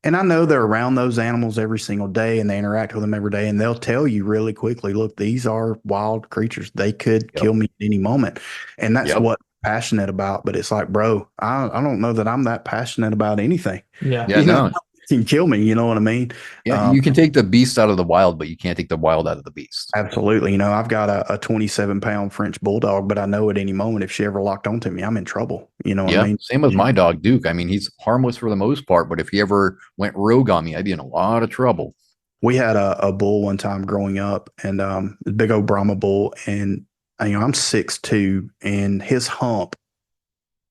I know they're around those animals every single day and they interact with them every day and they'll tell you really quickly, look, these are wild creatures. They could Yep. kill me at any moment. And that's Yep. what I'm passionate about. But it's like, bro, I don't know that I'm that passionate about anything. Yeah. Yeah, no. You can kill me, you know what I mean? Yeah, you can take the beast out of the wild, but you can't take the wild out of the beast. Absolutely. I've got a 27-pound French bulldog, but I know at any moment if she ever locked onto me, I'm in trouble. You know what I Yeah, mean? same with my dog Duke. I mean, he's harmless for the most part, but if he ever went rogue on me, I'd be in a lot of trouble. We had a bull one time growing up and a big old Brahma bull. And, I'm 6'2", and his hump,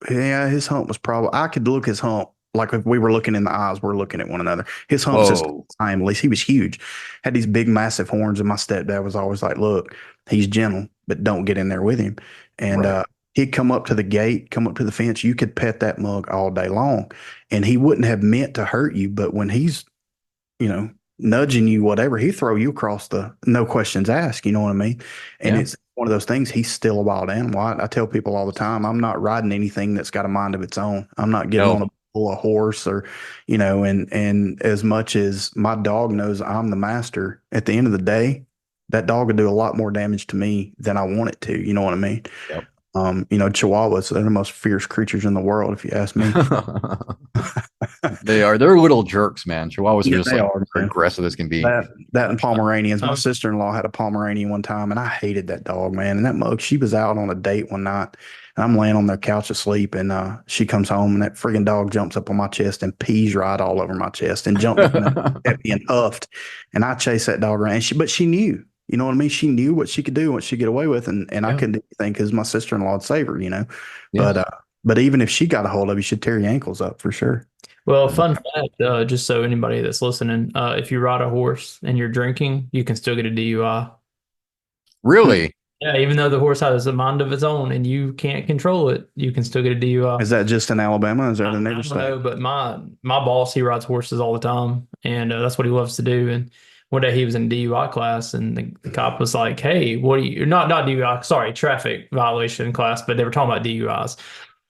his hump was probably, I could look his hump. Like if we were looking in the eyes, we're looking at one another. His hump's just Whoa. timeless. He was huge, had these big, massive horns. And my stepdad was always like, look, he's gentle, but don't get in there with him. And, Right. he'd come up to the gate, come up to the fence. You could pet that mug all day long and he wouldn't have meant to hurt you. But when he's, nudging you, whatever, he throw you across the no questions asked. You know what I mean? And Yeah. it's one of those things. He's still a wild animal. I tell people all the time, I'm not riding anything that's got a mind of its own. I'm not getting on No. a horse or, and as much as my dog knows I'm the master, at the end of the day, that dog would do a lot more damage to me than I want it to. You know what I mean? Yep. Chihuahuas, they're the most fierce creatures in the world, if you ask me. They're little jerks, man. Chihuahuas are just they like are, aggressive as can be. That and Pomeranians. My sister-in-law had a Pomeranian one time, and I hated that dog, man. And that mug, she was out on a date one night, and I'm laying on their couch asleep, and she comes home, and that friggin' dog jumps up on my chest and pees right all over my chest and jumped up and kept being huffed. And I chased that dog around, but she knew. You know what I mean? She knew what she could do, what she could get away with, and I couldn't do anything because my sister-in-law would save her, Yeah. But even if she got a hold of you, she'd tear your ankles up for sure. Well, fun fact, just so anybody that's listening, if you ride a horse and you're drinking, you can still get a DUI. Really? Yeah, even though the horse has a mind of its own and you can't control it, you can still get a DUI. Is that just in Alabama? Is that in every I don't state? know, but my boss, he rides horses all the time, and that's what he loves to do. And one day he was in a DUI class, and the cop was like, "Hey, what are you not DUI? Sorry, traffic violation class." But they were talking about DUIs,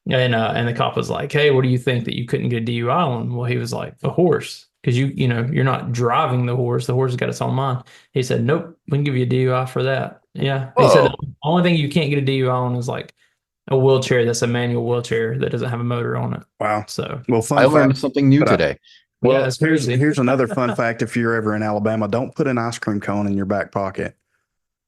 and the cop was like, "Hey, what do you think that you couldn't get a DUI on?" Well, he was like, "A horse, because you're not driving the horse. The horse has got its own mind." He said, "Nope, we can give you a DUI for that." Yeah, he said the only thing you can't get a DUI on is like a wheelchair that's a manual wheelchair that doesn't have a motor on it. Wow. So, well, I learned something new today. Well, yeah, it's crazy. Here's another fun fact. If you're ever in Alabama, don't put an ice cream cone in your back pocket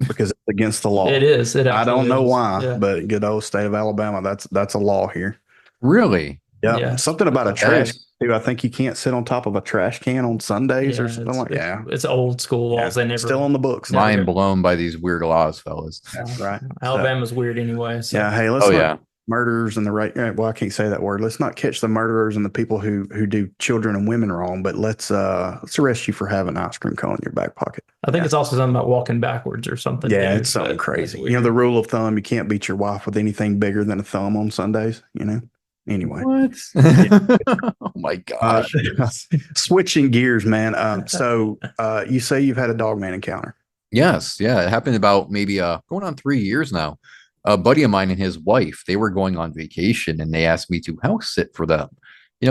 because it's against the law. It is. I don't know why, yeah. but good old state of Alabama, that's a law here. Really? Yeah. Something about a trash Yes. too. I think you can't sit on top of a trash can on Sundays or something like that. Yeah. It's old school laws. They never still on the books. Mind blown by these weird laws, fellas. That's right. Alabama's weird anyway. So. Yeah. Hey, let's murderers and the right. Well, I can't say that word. Let's not catch the murderers and the people who do children and women wrong. But let's arrest you for having an ice cream cone in your back pocket. I think it's also something about walking backwards or something. Yeah, it's something crazy. The rule of thumb: you can't beat your wife with anything bigger than a thumb on Sundays. Anyway. What? Oh my gosh. Switching gears, man. So you say you've had a dogman encounter. Yes. Yeah. It happened about maybe going on 3 years now. A buddy of mine and his wife, they were going on vacation and they asked me to house sit for them.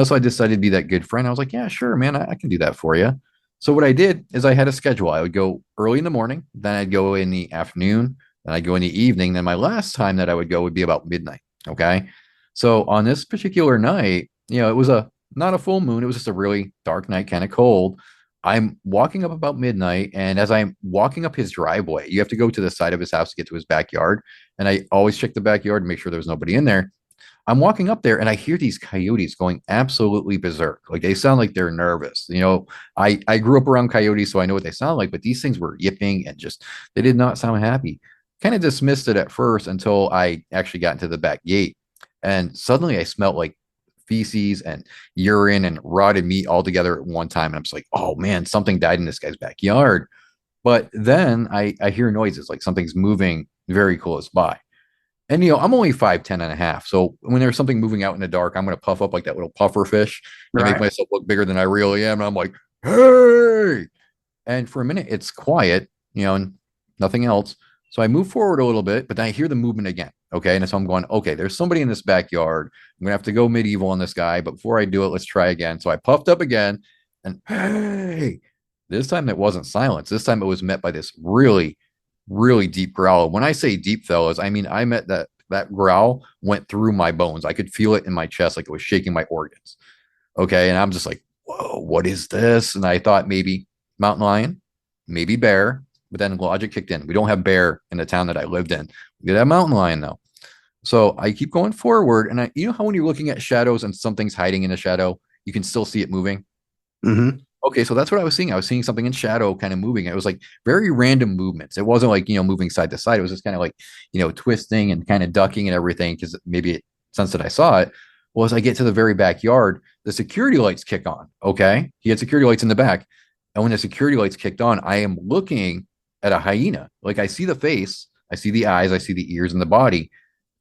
So I decided to be that good friend. I was like, yeah, sure, man, I can do that for you. So what I did is I had a schedule. I would go early in the morning, then I'd go in the afternoon, then I'd go in the evening. Then my last time that I would go would be about midnight. Okay. So on this particular night, it was not a full moon. It was just a really dark night, kind of cold. I'm walking up about midnight, and as I'm walking up his driveway, you have to go to the side of his house to get to his backyard. And I always check the backyard and make sure there's nobody in there. I'm walking up there and I hear these coyotes going absolutely berserk. Like they sound like they're nervous. I grew up around coyotes, so I know what they sound like, but these things were yipping and they did not sound happy. Kind of dismissed it at first until I actually got into the back gate. And suddenly I smelled like feces and urine and rotted meat all together at one time. And I'm just like, oh man, something died in this guy's backyard. But then I hear noises like something's moving very close by. And, I'm only 5'10" and a half. So when there's something moving out in the dark, I'm going to puff up like that little puffer fish and make myself look bigger than I really am. And I'm like, hey. And for a minute, it's quiet, and nothing else. So I move forward a little bit, but then I hear the movement again. Okay. And so I'm going, okay, there's somebody in this backyard. I'm going to have to go medieval on this guy. But before I do it, let's try again. So I puffed up again and hey, this time it wasn't silence. This time it was met by this really, really deep growl. When I say deep, fellas, I mean, I meant that growl went through my bones. I could feel it in my chest, like it was shaking my organs. Okay. And I'm just like, whoa, what is this? And I thought maybe mountain lion, maybe bear. But then logic kicked in. We don't have bear in the town that I lived in. We did have mountain lion though. So I keep going forward, and how when you're looking at shadows and something's hiding in a shadow, you can still see it moving. Mm-hmm. Okay, so that's what I was seeing. I was seeing something in shadow kind of moving. It was like very random movements. It wasn't like moving side to side. It was just kind of like twisting and kind of ducking and everything because maybe it sensed that I saw it. Well, as I get to the very backyard, the security lights kick on. Okay, he had security lights in the back, and when the security lights kicked on, I am looking at a hyena. Like I see the face, I see the eyes, I see the ears and the body.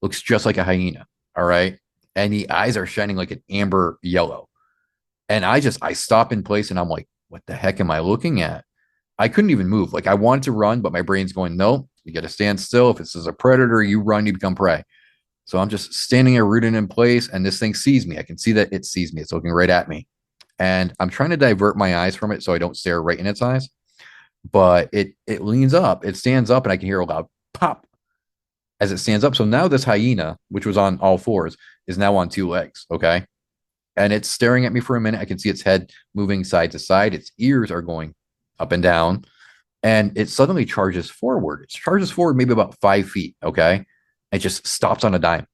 Looks just like a hyena. All right. And the eyes are shining like an amber yellow. And I stop in place and I'm like, what the heck am I looking at? I couldn't even move. Like I wanted to run, but my brain's going, no, you got to stand still. If this is a predator, you run, you become prey. So I'm just standing there rooted in place and this thing sees me. I can see that it sees me. It's looking right at me. And I'm trying to divert my eyes from it so I don't stare right in its eyes. But it leans up, it stands up, and I can hear a loud pop. as it stands up. So now this hyena, which was on all fours, is now on 2 legs. Okay. And it's staring at me for a minute. I can see its head moving side to side. Its ears are going up and down. And it suddenly charges forward. It charges forward maybe about 5 feet. Okay. It just stops on a dime.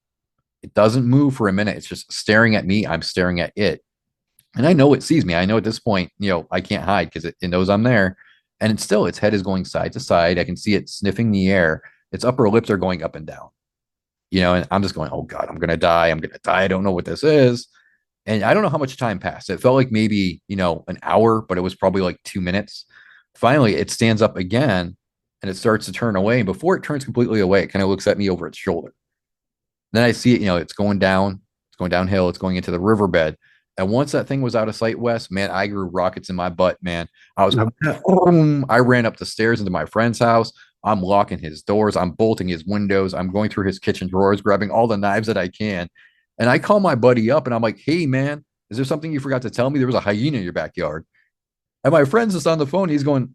It doesn't move for a minute. It's just staring at me. I'm staring at it. And I know it sees me. I know at this point, I can't hide because it knows I'm there. And it's still, its head is going side to side. I can see it sniffing the air. Its upper lips are going up and down. And I'm just going, oh God, I'm going to die. I'm going to die. I don't know what this is. And I don't know how much time passed. It felt like maybe, an hour, but it was probably like 2 minutes. Finally, it stands up again and it starts to turn away. And before it turns completely away, it kind of looks at me over its shoulder. Then I see it, it's going down, it's going downhill, it's going into the riverbed. And once that thing was out of sight, Wes, man, I grew rockets in my butt, man. I ran up the stairs into my friend's house. I'm locking his doors. I'm bolting his windows. I'm going through his kitchen drawers, grabbing all the knives that I can. And I call my buddy up and I'm like, hey, man, is there something you forgot to tell me? There was a hyena in your backyard. And my friend's just on the phone. He's going,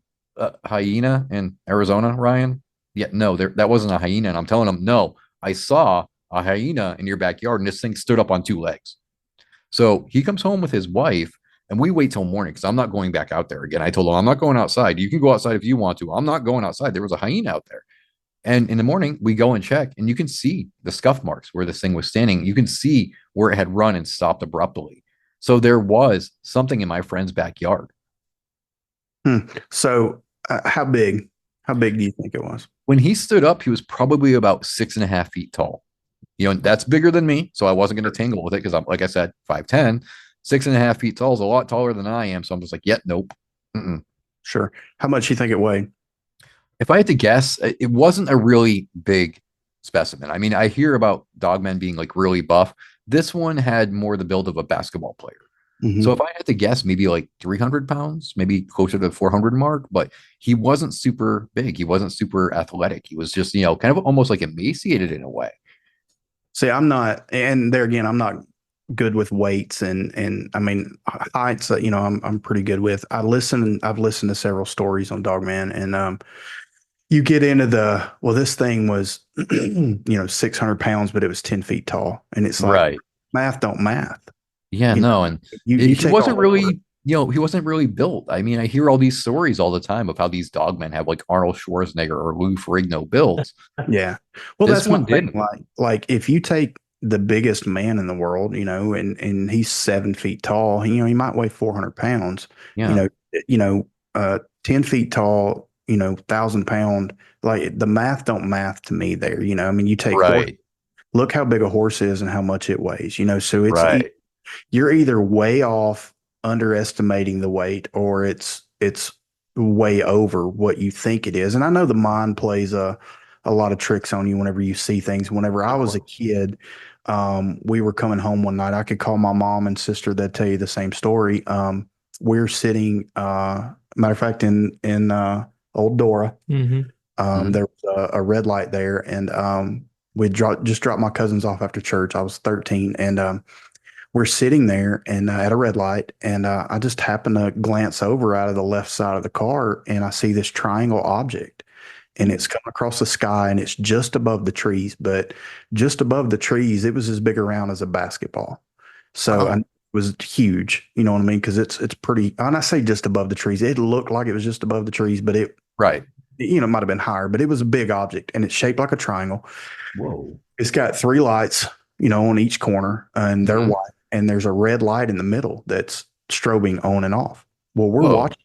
hyena in Arizona, Ryan? Yeah, no, that wasn't a hyena. And I'm telling him, no, I saw a hyena in your backyard and this thing stood up on 2 legs. So he comes home with his wife and we wait till morning because I'm not going back out there again. I told him, I'm not going outside. You can go outside if you want to. I'm not going outside. There was a hyena out there. And in the morning, we go and check and you can see the scuff marks where this thing was standing. You can see where it had run and stopped abruptly. So there was something in my friend's backyard. So how big do you think it was? When he stood up, he was probably about 6.5 feet tall. That's bigger than me. So I wasn't going to tangle with it because I'm, like I said, 5'10", 6.5 feet tall is a lot taller than I am. So I'm just like, yeah, nope. Sure. How much do you think it weighed? If I had to guess, it wasn't a really big specimen. I mean, I hear about dogmen being like really buff. This one had more the build of a basketball player. Mm-hmm. So if I had to guess, maybe like 300 pounds, maybe closer to the 400 mark, but he wasn't super big. He wasn't super athletic. He was just, kind of almost like emaciated in a way. See, I'm not, and there again, I'm not good with weights and I mean heights. I'm pretty good with. I've listened to several stories on Dogman, and you get into this thing was 600 pounds, but it was 10 feet tall, and it's like right. Math don't math. Yeah, and he wasn't really. He wasn't really built. I mean, I hear all these stories all the time of how these dogmen have like Arnold Schwarzenegger or Lou Ferrigno builds. Yeah. Well, that's one thing. Like if you take the biggest man in the world, and he's 7 feet tall, he might weigh 400 pounds. Yeah. 10 feet tall, 1,000 pound, like the math don't math to me there. I mean, you take right. Look how big a horse is and how much it weighs, so it's right. You're either way off underestimating the weight or it's way over what you think it is. And I know the mind plays a lot of tricks on you whenever you see things. Whenever I was a kid, we were coming home one night. I could call my mom and sister. They'd tell you the same story. We're sitting, matter of fact, in Old Dora. Mm-hmm. There was a red light there, and we just dropped my cousins off after church. I was 13, and we're sitting there and at a red light, and I just happen to glance over out of the left side of the car, and I see this triangle object, and it's coming across the sky, and it's just above the trees. But just above the trees, it was as big around as a basketball. So it was huge. You know what I mean? Because it's pretty. And I say just above the trees. It looked like it was just above the trees, but it right. It might have been higher, but it was a big object, and it's shaped like a triangle. Whoa! It's got 3 lights, on each corner, and they're white. And there's a red light in the middle that's strobing on and off. Well, we're watching,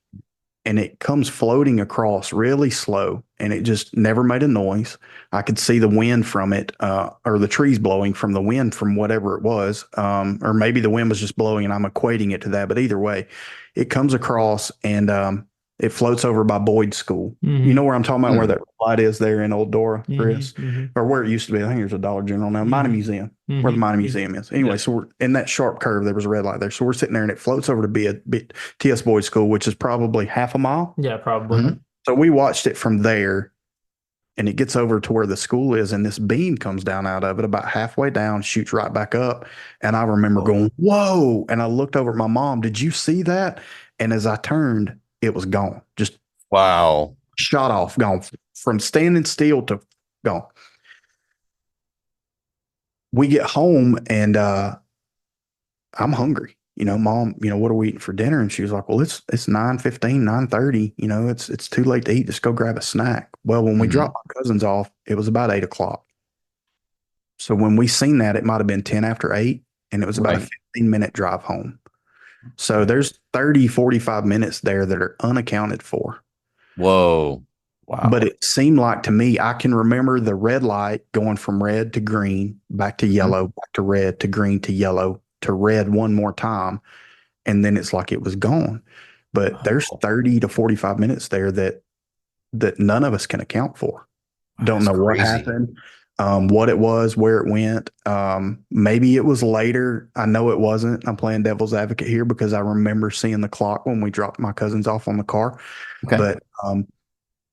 and it comes floating across really slow, and it just never made a noise. I could see the wind from it, or the trees blowing from the wind from whatever it was, or maybe the wind was just blowing, and I'm equating it to that. But either way, it comes across, and it floats over by Boyd's school. Mm-hmm. You know where I'm talking about, where that light is there in Old Dora, Chris? Mm-hmm. Or where it used to be. I think there's a Dollar General now. Mining Museum, where the Mining Museum is. Anyway, so we're in that sharp curve. There was a red light there. So we're sitting there, and it floats over to T.S. Boyd's school, which is probably half a mile. Yeah, probably. Mm-hmm. So we watched it from there, and it gets over to where the school is, and this beam comes down out of it about halfway down, shoots right back up. And I remember going, whoa. And I looked over at my mom. Did you see that? And as I turned, it was gone. Just wow. Shot off, gone from standing still to gone. we get home and I'm hungry. Mom, what are we eating for dinner? And she was like, well, it's 9:15, 9:30. It's too late to eat. Just go grab a snack. Well, when we dropped my cousins off, it was about 8 o'clock. So when we seen that, it might have been 10 after 8, and it was about a 15-minute drive home. So there's 30, 45 minutes there that are unaccounted for. Whoa. Wow. But it seemed like to me, I can remember the red light going from red to green, back to yellow, back to red, to green, to yellow, to red one more time. And then it's like it was gone. But there's 30 to 45 minutes there that none of us can account for. Don't know what happened, what it was, where it went. Maybe it was later. I know it wasn't. I'm playing devil's advocate here because I remember seeing the clock when we dropped my cousins off on the car. Okay. But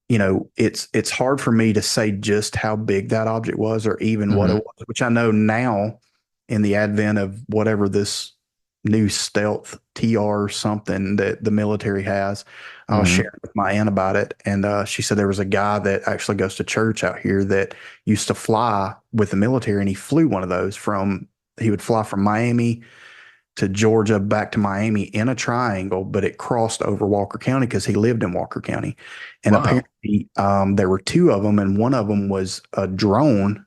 it's hard for me to say just how big that object was or even what it was, which I know now in the advent of whatever this new stealth TR something that the military has. I was sharing with my aunt about it, and she said there was a guy that actually goes to church out here that used to fly with the military, and he flew one of those he would fly from Miami to Georgia back to Miami in a triangle, but it crossed over Walker County because he lived in Walker County. And apparently there were two of them, and one of them was a drone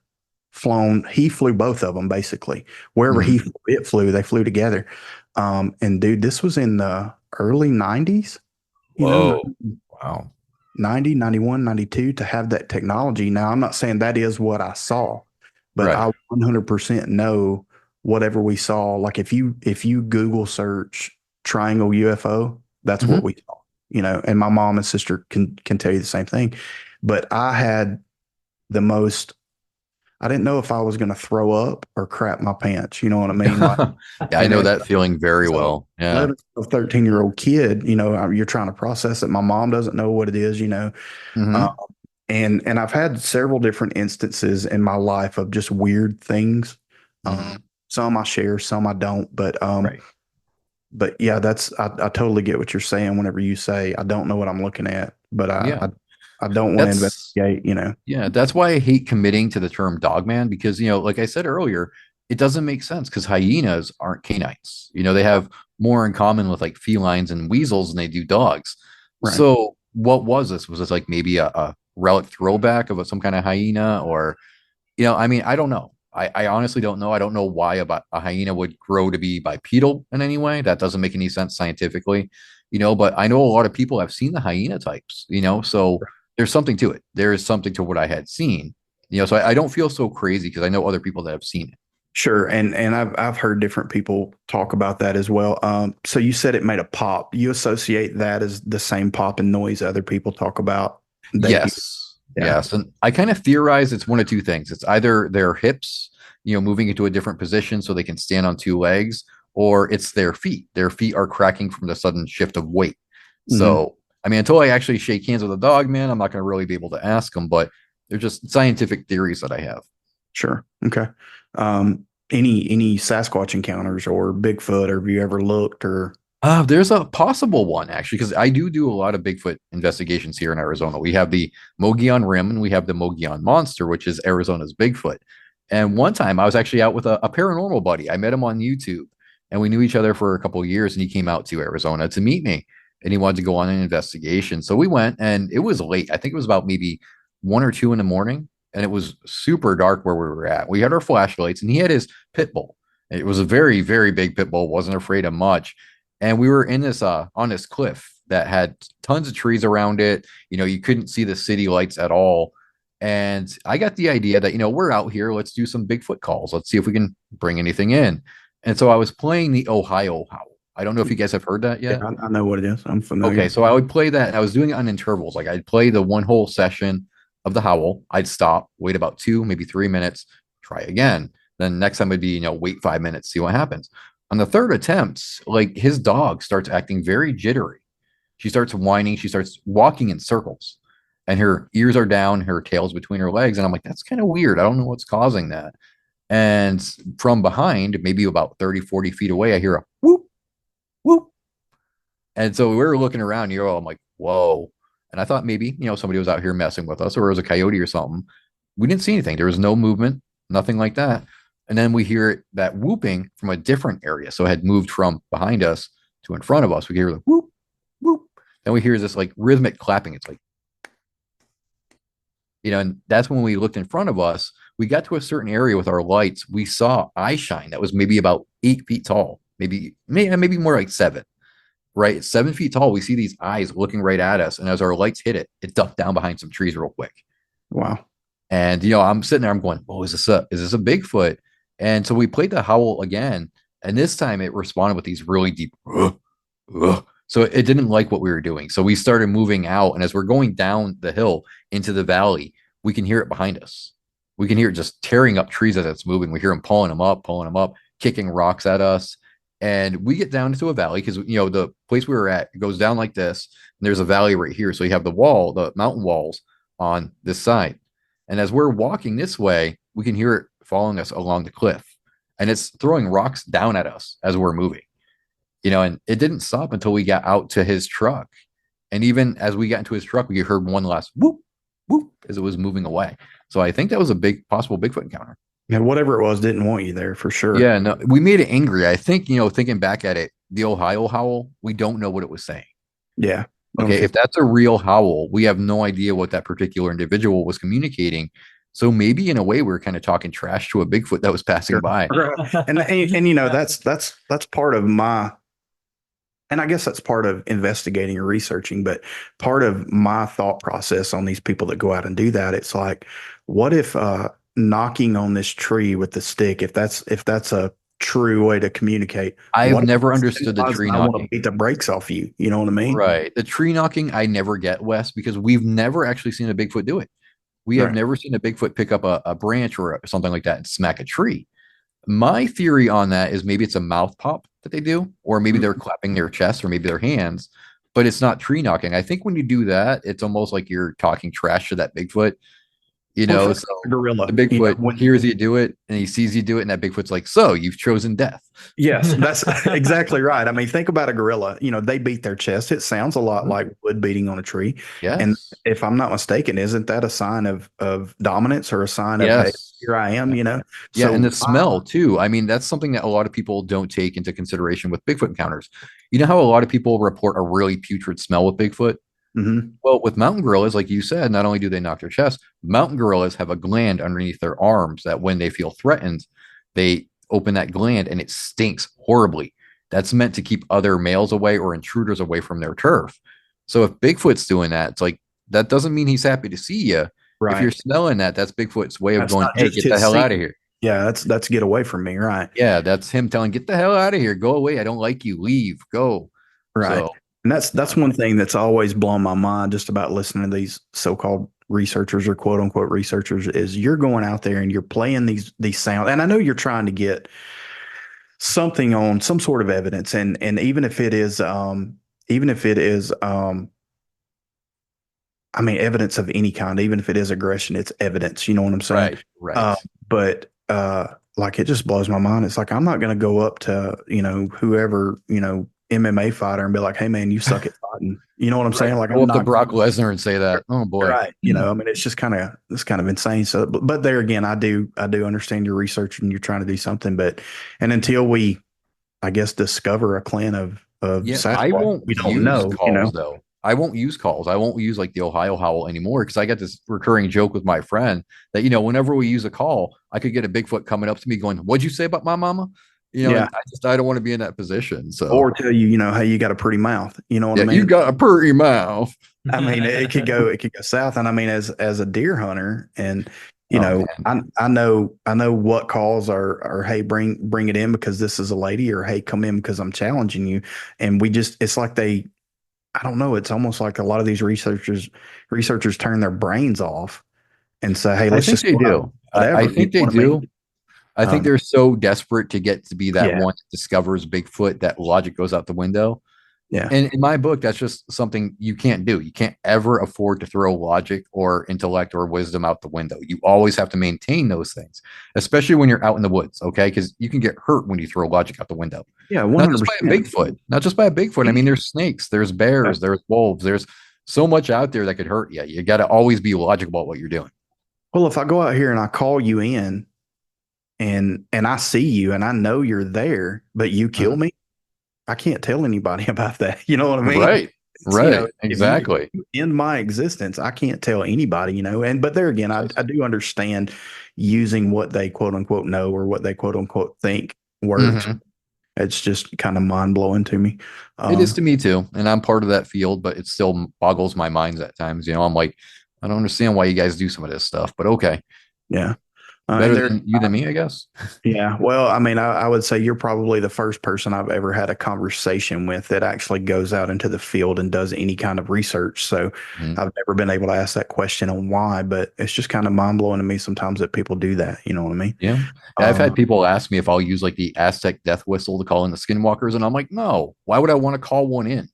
flown. He flew both of them, basically. Wherever it flew, they flew together. And dude, this was in the early 90s. Wow. 90, 91, 92 to have that technology. Now, I'm not saying that is what I saw, but I 100% know whatever we saw. Like if you Google search triangle UFO, that's what we saw, and my mom and sister can tell you the same thing. But I had I didn't know if I was going to throw up or crap my pants. You know what I mean? Like, yeah, I know that feeling very well. Yeah. 13-year-old kid, you're trying to process it. My mom doesn't know what it is, and I've had several different instances in my life of just weird things. Some I share, some I don't, but yeah, I totally get what you're saying whenever you say, I don't know what I'm looking at, but I don't want to investigate, Yeah, that's why I hate committing to the term dogman because, like I said earlier, it doesn't make sense because hyenas aren't canines. They have more in common with like felines and weasels than they do dogs. Right. So what was this? Was this like maybe a relic throwback of some kind of hyena or, I don't know. I honestly don't know. I don't know why a hyena would grow to be bipedal in any way. That doesn't make any sense scientifically, but I know a lot of people have seen the hyena types, so there's something to it. There is something to what I had seen, so I don't feel so crazy because I know other people that have seen it. Sure. And I've heard different people talk about that as well. So you said it made a pop. You associate that as the same pop and noise other people talk about? Yes. Yes. And I kind of theorize it's one of two things. It's either their hips, moving into a different position so they can stand on two legs, or it's their feet. Their feet are cracking from the sudden shift of weight. So, until I actually shake hands with a dog, man, I'm not going to really be able to ask them, but they're just scientific theories that I have. Sure. Okay. Any Sasquatch encounters or Bigfoot, or have you ever looked or? There's a possible one actually, because I do a lot of Bigfoot investigations here in Arizona. We have the Mogollon Rim and we have the Mogollon Monster, which is Arizona's Bigfoot. And one time I was actually out with a paranormal buddy. I met him on YouTube and we knew each other for a couple of years, and he came out to Arizona to meet me and he wanted to go on an investigation. So we went, and it was late. I think it was about maybe 1 or 2 in the morning, and it was super dark where we were at. We had our flashlights and he had his pit bull. It was a very, very big pit bull, wasn't afraid of much. And we were in this on this cliff that had tons of trees around it. You couldn't see the city lights at all. And I got the idea that, we're out here, let's do some Bigfoot calls. Let's see if we can bring anything in. And so I was playing the Ohio Howl. I don't know if you guys have heard that yet. Yeah, I know what it is. I'm familiar. Okay, so I would play that. I was doing it on intervals. Like I'd play the one whole session of the howl. I'd stop, wait about 2, maybe 3 minutes, try again. Then next time would be, wait 5 minutes, see what happens. On the third attempt, like his dog starts acting very jittery. She starts whining. She starts walking in circles, and her ears are down, her tail's between her legs. And I'm like, that's kind of weird. I don't know what's causing that. And from behind, maybe about 30, 40 feet away, I hear a whoop, whoop. And so we were looking around, I'm like, whoa. And I thought maybe, somebody was out here messing with us, or it was a coyote or something. We didn't see anything. There was no movement, nothing like that. And then we hear that whooping from a different area. So it had moved from behind us to in front of us. We hear like whoop, whoop. Then we hear this like rhythmic clapping. It's like, and that's when we looked in front of us. We got to a certain area with our lights. We saw eye shine that was maybe about 8 feet tall, maybe more like 7. Right, it's 7 feet tall. We see these eyes looking right at us, and as our lights hit it, it ducked down behind some trees real quick. Wow. And I'm sitting there, I'm going, "Oh, is this a Bigfoot?" And so we played the howl again, and this time it responded with these really deep. So it didn't like what we were doing. So we started moving out, and as we're going down the hill into the valley, we can hear it behind us. We can hear it just tearing up trees as it's moving. We hear them pulling them up, kicking rocks at us. And we get down into a valley because, the place we were at goes down like this. And there's a valley right here. So you have the mountain walls on this side. And as we're walking this way, we can hear it following us along the cliff. And it's throwing rocks down at us as we're moving. And it didn't stop until we got out to his truck. And even as we got into his truck, we heard one last whoop, whoop, as it was moving away. So I think that was a possible Bigfoot encounter. And whatever it was didn't want you there for sure. Yeah, no, we made it angry. I think, thinking back at it, the Ohio howl, we don't know what it was saying. Yeah. Okay, if that's a real howl, we have no idea what that particular individual was communicating. So maybe in a way we're kind of talking trash to a Bigfoot that was passing by. And that's part of my, and I guess that's part of investigating or researching, but part of my thought process on these people that go out and do that, it's like, what if knocking on this tree with the stick, if that's a true way to communicate? I've never understood the tree knocking. I want to beat the brakes off you. You know what I mean? Right. The tree knocking, I never get, Wes, because we've never actually seen a Bigfoot do it. We have never seen a Bigfoot pick up a branch or something like that and smack a tree. My theory on that is maybe it's a mouth pop that they do, or maybe they're clapping their chest or maybe their hands, but it's not tree knocking. I think when you do that, it's almost like you're talking trash to that Bigfoot. So gorilla. The Bigfoot hears you do it and he sees you do it, and that Bigfoot's like, "So you've chosen death." Yes, that's exactly right. I mean, think about a gorilla. They beat their chest. It sounds a lot like wood beating on a tree. Yes. And if I'm not mistaken, isn't that a sign of dominance or a sign of, hey, here I am? Yeah, So, and the smell too. I mean, that's something that a lot of people don't take into consideration with Bigfoot encounters. You know how a lot of people report a really putrid smell with Bigfoot? Mm-hmm. Well, with mountain gorillas, like you said, not only do they knock their chest, mountain gorillas have a gland underneath their arms that when they feel threatened, they open that gland and it stinks horribly. That's meant to keep other males away or intruders away from their turf. So if Bigfoot's doing that, it's like, that doesn't mean he's happy to see you. Right. If you're smelling that, that's Bigfoot's way of going, "Hey, get the hell out of here." Yeah, that's get away from me. Right. Yeah, that's him telling, "Get the hell out of here. Go away. I don't like you. Leave. Go." Right. So, and that's one thing that's always blown my mind just about listening to these so-called researchers or quote unquote researchers is you're going out there and you're playing these sounds. And I know you're trying to get something on some sort of evidence. And even if it is I mean, evidence of any kind, even if it is aggression, it's evidence. You know what I'm saying? Right. But like, it just blows my mind. It's like, I'm not going to go up to, whoever, MMA fighter and be like, "Hey man, you suck at fighting." You know what I'm saying? Like, go up to Brock Lesnar and say that. Oh boy. Right. I mean, it's just kind of insane. So, but there again, I do understand your research and you're trying to do something, and until we, I guess, discover a clan of Sasquatch, we don't know, calls, though. I won't use calls. I won't use like the Ohio howl anymore because I got this recurring joke with my friend that, whenever we use a call, I could get a Bigfoot coming up to me going, "What'd you say about my mama?" I don't want to be in that position. So, or tell you, "Hey, you got a pretty mouth." You know what I mean? You got a pretty mouth. I mean, it could go south. And I mean, as a deer hunter, and I know what calls are, "Hey, bring it in because this is a lady," or, "Hey, come in because I'm challenging you." And it's like I don't know. It's almost like a lot of these researchers turn their brains off and say, "Hey, let's just." They do. I think they do. I think they're so desperate to get to be that one that discovers Bigfoot that logic goes out the window. Yeah. And in my book, that's just something you can't do. You can't ever afford to throw logic or intellect or wisdom out the window. You always have to maintain those things, especially when you're out in the woods. Okay. Because you can get hurt when you throw logic out the window. Yeah. 100%. Not just by a Bigfoot. I mean, there's snakes, there's bears, there's wolves, there's so much out there that could hurt you. You got to always be logical about what you're doing. Well, if I go out here and I call you in, and I see you and I know you're there, but you kill me, I can't tell anybody about that. You know what I mean? Right. Right. You know, Exactly. if you end my existence, I can't tell anybody, you know. And but there again, I do understand using what they quote unquote know or what they quote unquote think works. It's just kind of mind blowing to me. It is to me too. And I'm part of that field, but it still boggles my mind at times. You know, I'm like, I don't understand why you guys do some of this stuff, but okay. Yeah. Better than you than me, I guess. Yeah. Well, I mean, I would say you're probably the first person I've ever had a conversation with that actually goes out into the field and does any kind of research. So I've never been able to ask that question on why, but it's just kind of mind blowing to me sometimes that people do that. You know what I mean? Yeah. I've had people ask me if I'll use like the Aztec death whistle to call in the skinwalkers. And I'm like, no, why would I want to call one in?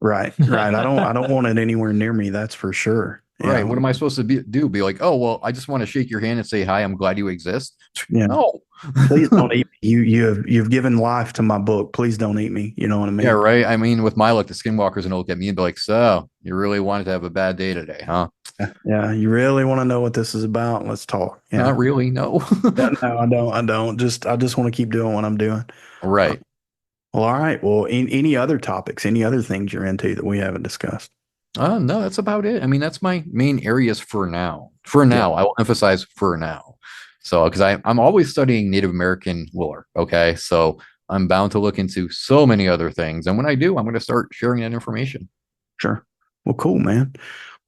Right. Right. I don't want it anywhere near me. That's for sure. Right. Yeah. What am I supposed to do? Be like, oh, well, I just want to shake your hand and say, hi, I'm glad you exist. Yeah. No. Please don't eat me. You've given life to my book. Please don't eat me. You know what I mean? Yeah, right. I mean, with my luck, the skinwalkers and look at me and be like, so you really wanted to have a bad day today, huh? Yeah. You really want to know what this is about? Let's talk. Yeah. Not really, no. No, I don't. I don't. I just want to keep doing what I'm doing. Right. Well, all right. Well, any other topics, any other things you're into that we haven't discussed? No, that's about it. I mean, that's my main areas for now. For now, I will emphasize for now. So, because I'm always studying Native American lore. Okay, so I'm bound to look into so many other things, and when I do, I'm going to start sharing that information. Sure. Well, cool, man.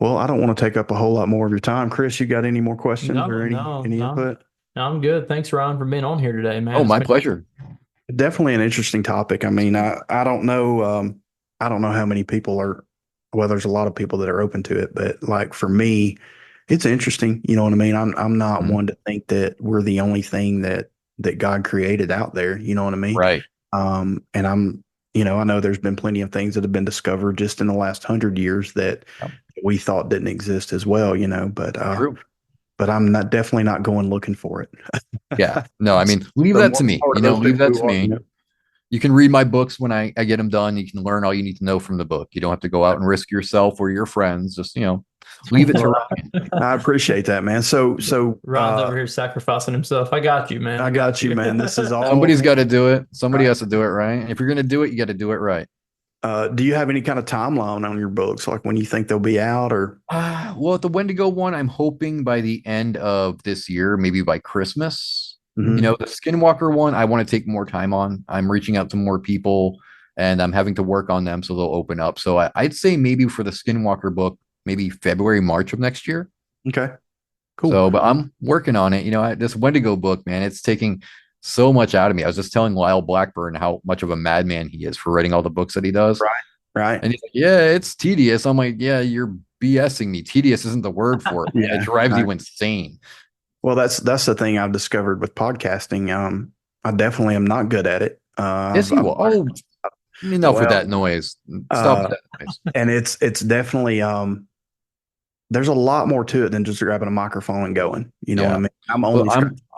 Well, I don't want to take up a whole lot more of your time, Chris. You got any more questions or any input? No, I'm good. Thanks, Ron, for being on here today, man. Oh, my pleasure. Definitely an interesting topic. I mean, I don't know. I don't know how many people are. Well, there's a lot of people that are open to it, but like for me, it's interesting. You know what I mean? I'm not one to think that we're the only thing that God created out there. You know what I mean? Right. And I know there's been plenty of things that have been discovered just in the last 100 years that we thought didn't exist as well. You know, but I'm definitely not going looking for it. Yeah. No, I mean, leave that to me. Leave that to me. You can read my books when I get them done. You can learn all you need to know from the book. You don't have to go out and risk yourself or your friends. Just, leave it to Ryan. I appreciate that, man. So Ron's over here sacrificing himself. I got you, man. I got you, man. This is all. Somebody's got to do it. Somebody has to do it, right? If you're going to do it, you got to do it right. Do you have any kind of timeline on your books, like when you think they'll be out, or? Well, the Wendigo one, I'm hoping by the end of this year, maybe by Christmas. The Skinwalker one, I want to take more time on. I'm reaching out to more people and I'm having to work on them so they'll open up. So I'd say maybe for the Skinwalker book, maybe February, March of next year. Okay, cool. So, but I'm working on it. This Wendigo book, man, it's taking so much out of me. I was just telling Lyle Blackburn how much of a madman he is for writing all the books that he does. Right. And he's like, yeah, it's tedious. I'm like, yeah, you're BSing me. Tedious isn't the word for it. It drives you insane. Well, that's the thing I've discovered with podcasting. I definitely am not good at it. Yes, you will. Oh, enough with that noise. Stop that noise. And it's definitely there's a lot more to it than just grabbing a microphone and going. You know what I mean?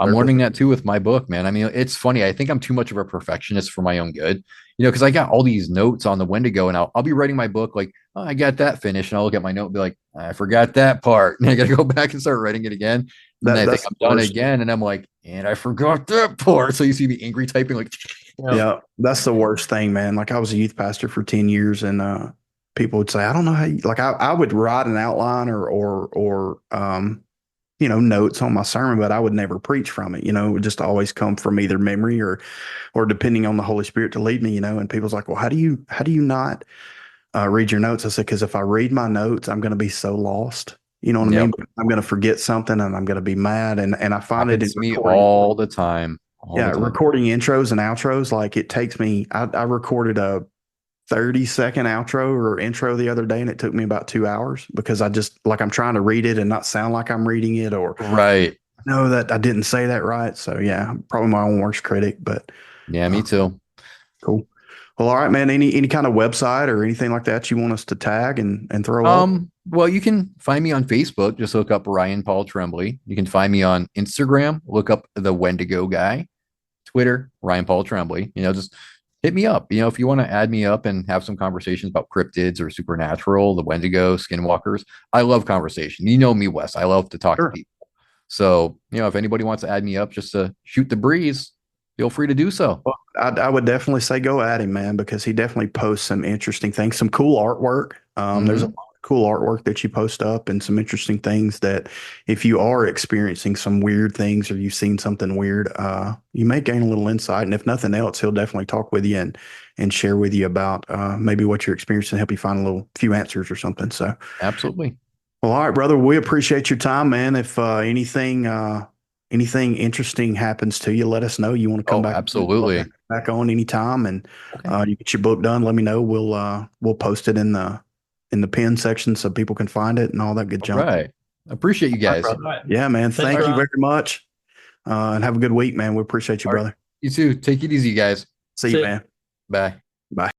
I'm learning that too with my book, man. I mean, it's funny. I think I'm too much of a perfectionist for my own good. Because I got all these notes on the Wendigo, and I'll be writing my book like, oh, I got that finished, and I'll look at my note and be like, I forgot that part, and I got to go back and start writing it again. And I think I'm done again, and I'm like, and I forgot that part. So you see me angry typing, like, yeah, that's the worst thing, man. Like I was a youth pastor for 10 years, and people would say, I don't know how you, like I would write an outline or notes on my sermon, but I would never preach from it. It would just always come from either memory or depending on the Holy Spirit to lead me, and people's like, well, how do you not read your notes? I said, because if I read my notes, I'm going to be so lost. You know what I mean? I'm going to forget something and I'm going to be mad. And I find it in me all the time. Recording intros and outros. Like it takes me, I recorded a 30-second outro or intro the other day, and it took me about 2 hours because I just I'm trying to read it and not sound like I'm reading it, or no, that I didn't say that right. So yeah, probably my own worst critic, but yeah, me too. Cool. Well, all right, man. Any kind of website or anything like that you want us to tag and throw up? Well, you can find me on Facebook. Just look up Ryan Paul Tremblay. You can find me on Instagram. Look up the Wendigo guy. Twitter, Ryan Paul Tremblay. Just hit me up. If you want to add me up and have some conversations about cryptids or supernatural, the Wendigo, skinwalkers. I love conversation. You know me, Wes. I love to talk to people. So, if anybody wants to add me up just to shoot the breeze, feel free to do so. Well, I would definitely say go at him, man, because he definitely posts some interesting things, some cool artwork. There's a lot of cool artwork that you post up and some interesting things that if you are experiencing some weird things or you've seen something weird, you may gain a little insight. And if nothing else, he'll definitely talk with you and share with you about maybe what you're experiencing, help you find a few answers or something. So absolutely. Well, all right, brother. We appreciate your time, man. If anything interesting happens to you, let us know. You want to come back? Absolutely. Back on anytime, and you get your book done. Let me know. We'll post it in the pin section so people can find it and all that good junk. Right. Appreciate you guys. Right, yeah, man. Thank you very much. And have a good week, man. We appreciate you, brother. You too. Take it easy, guys. See you, man. Bye. Bye.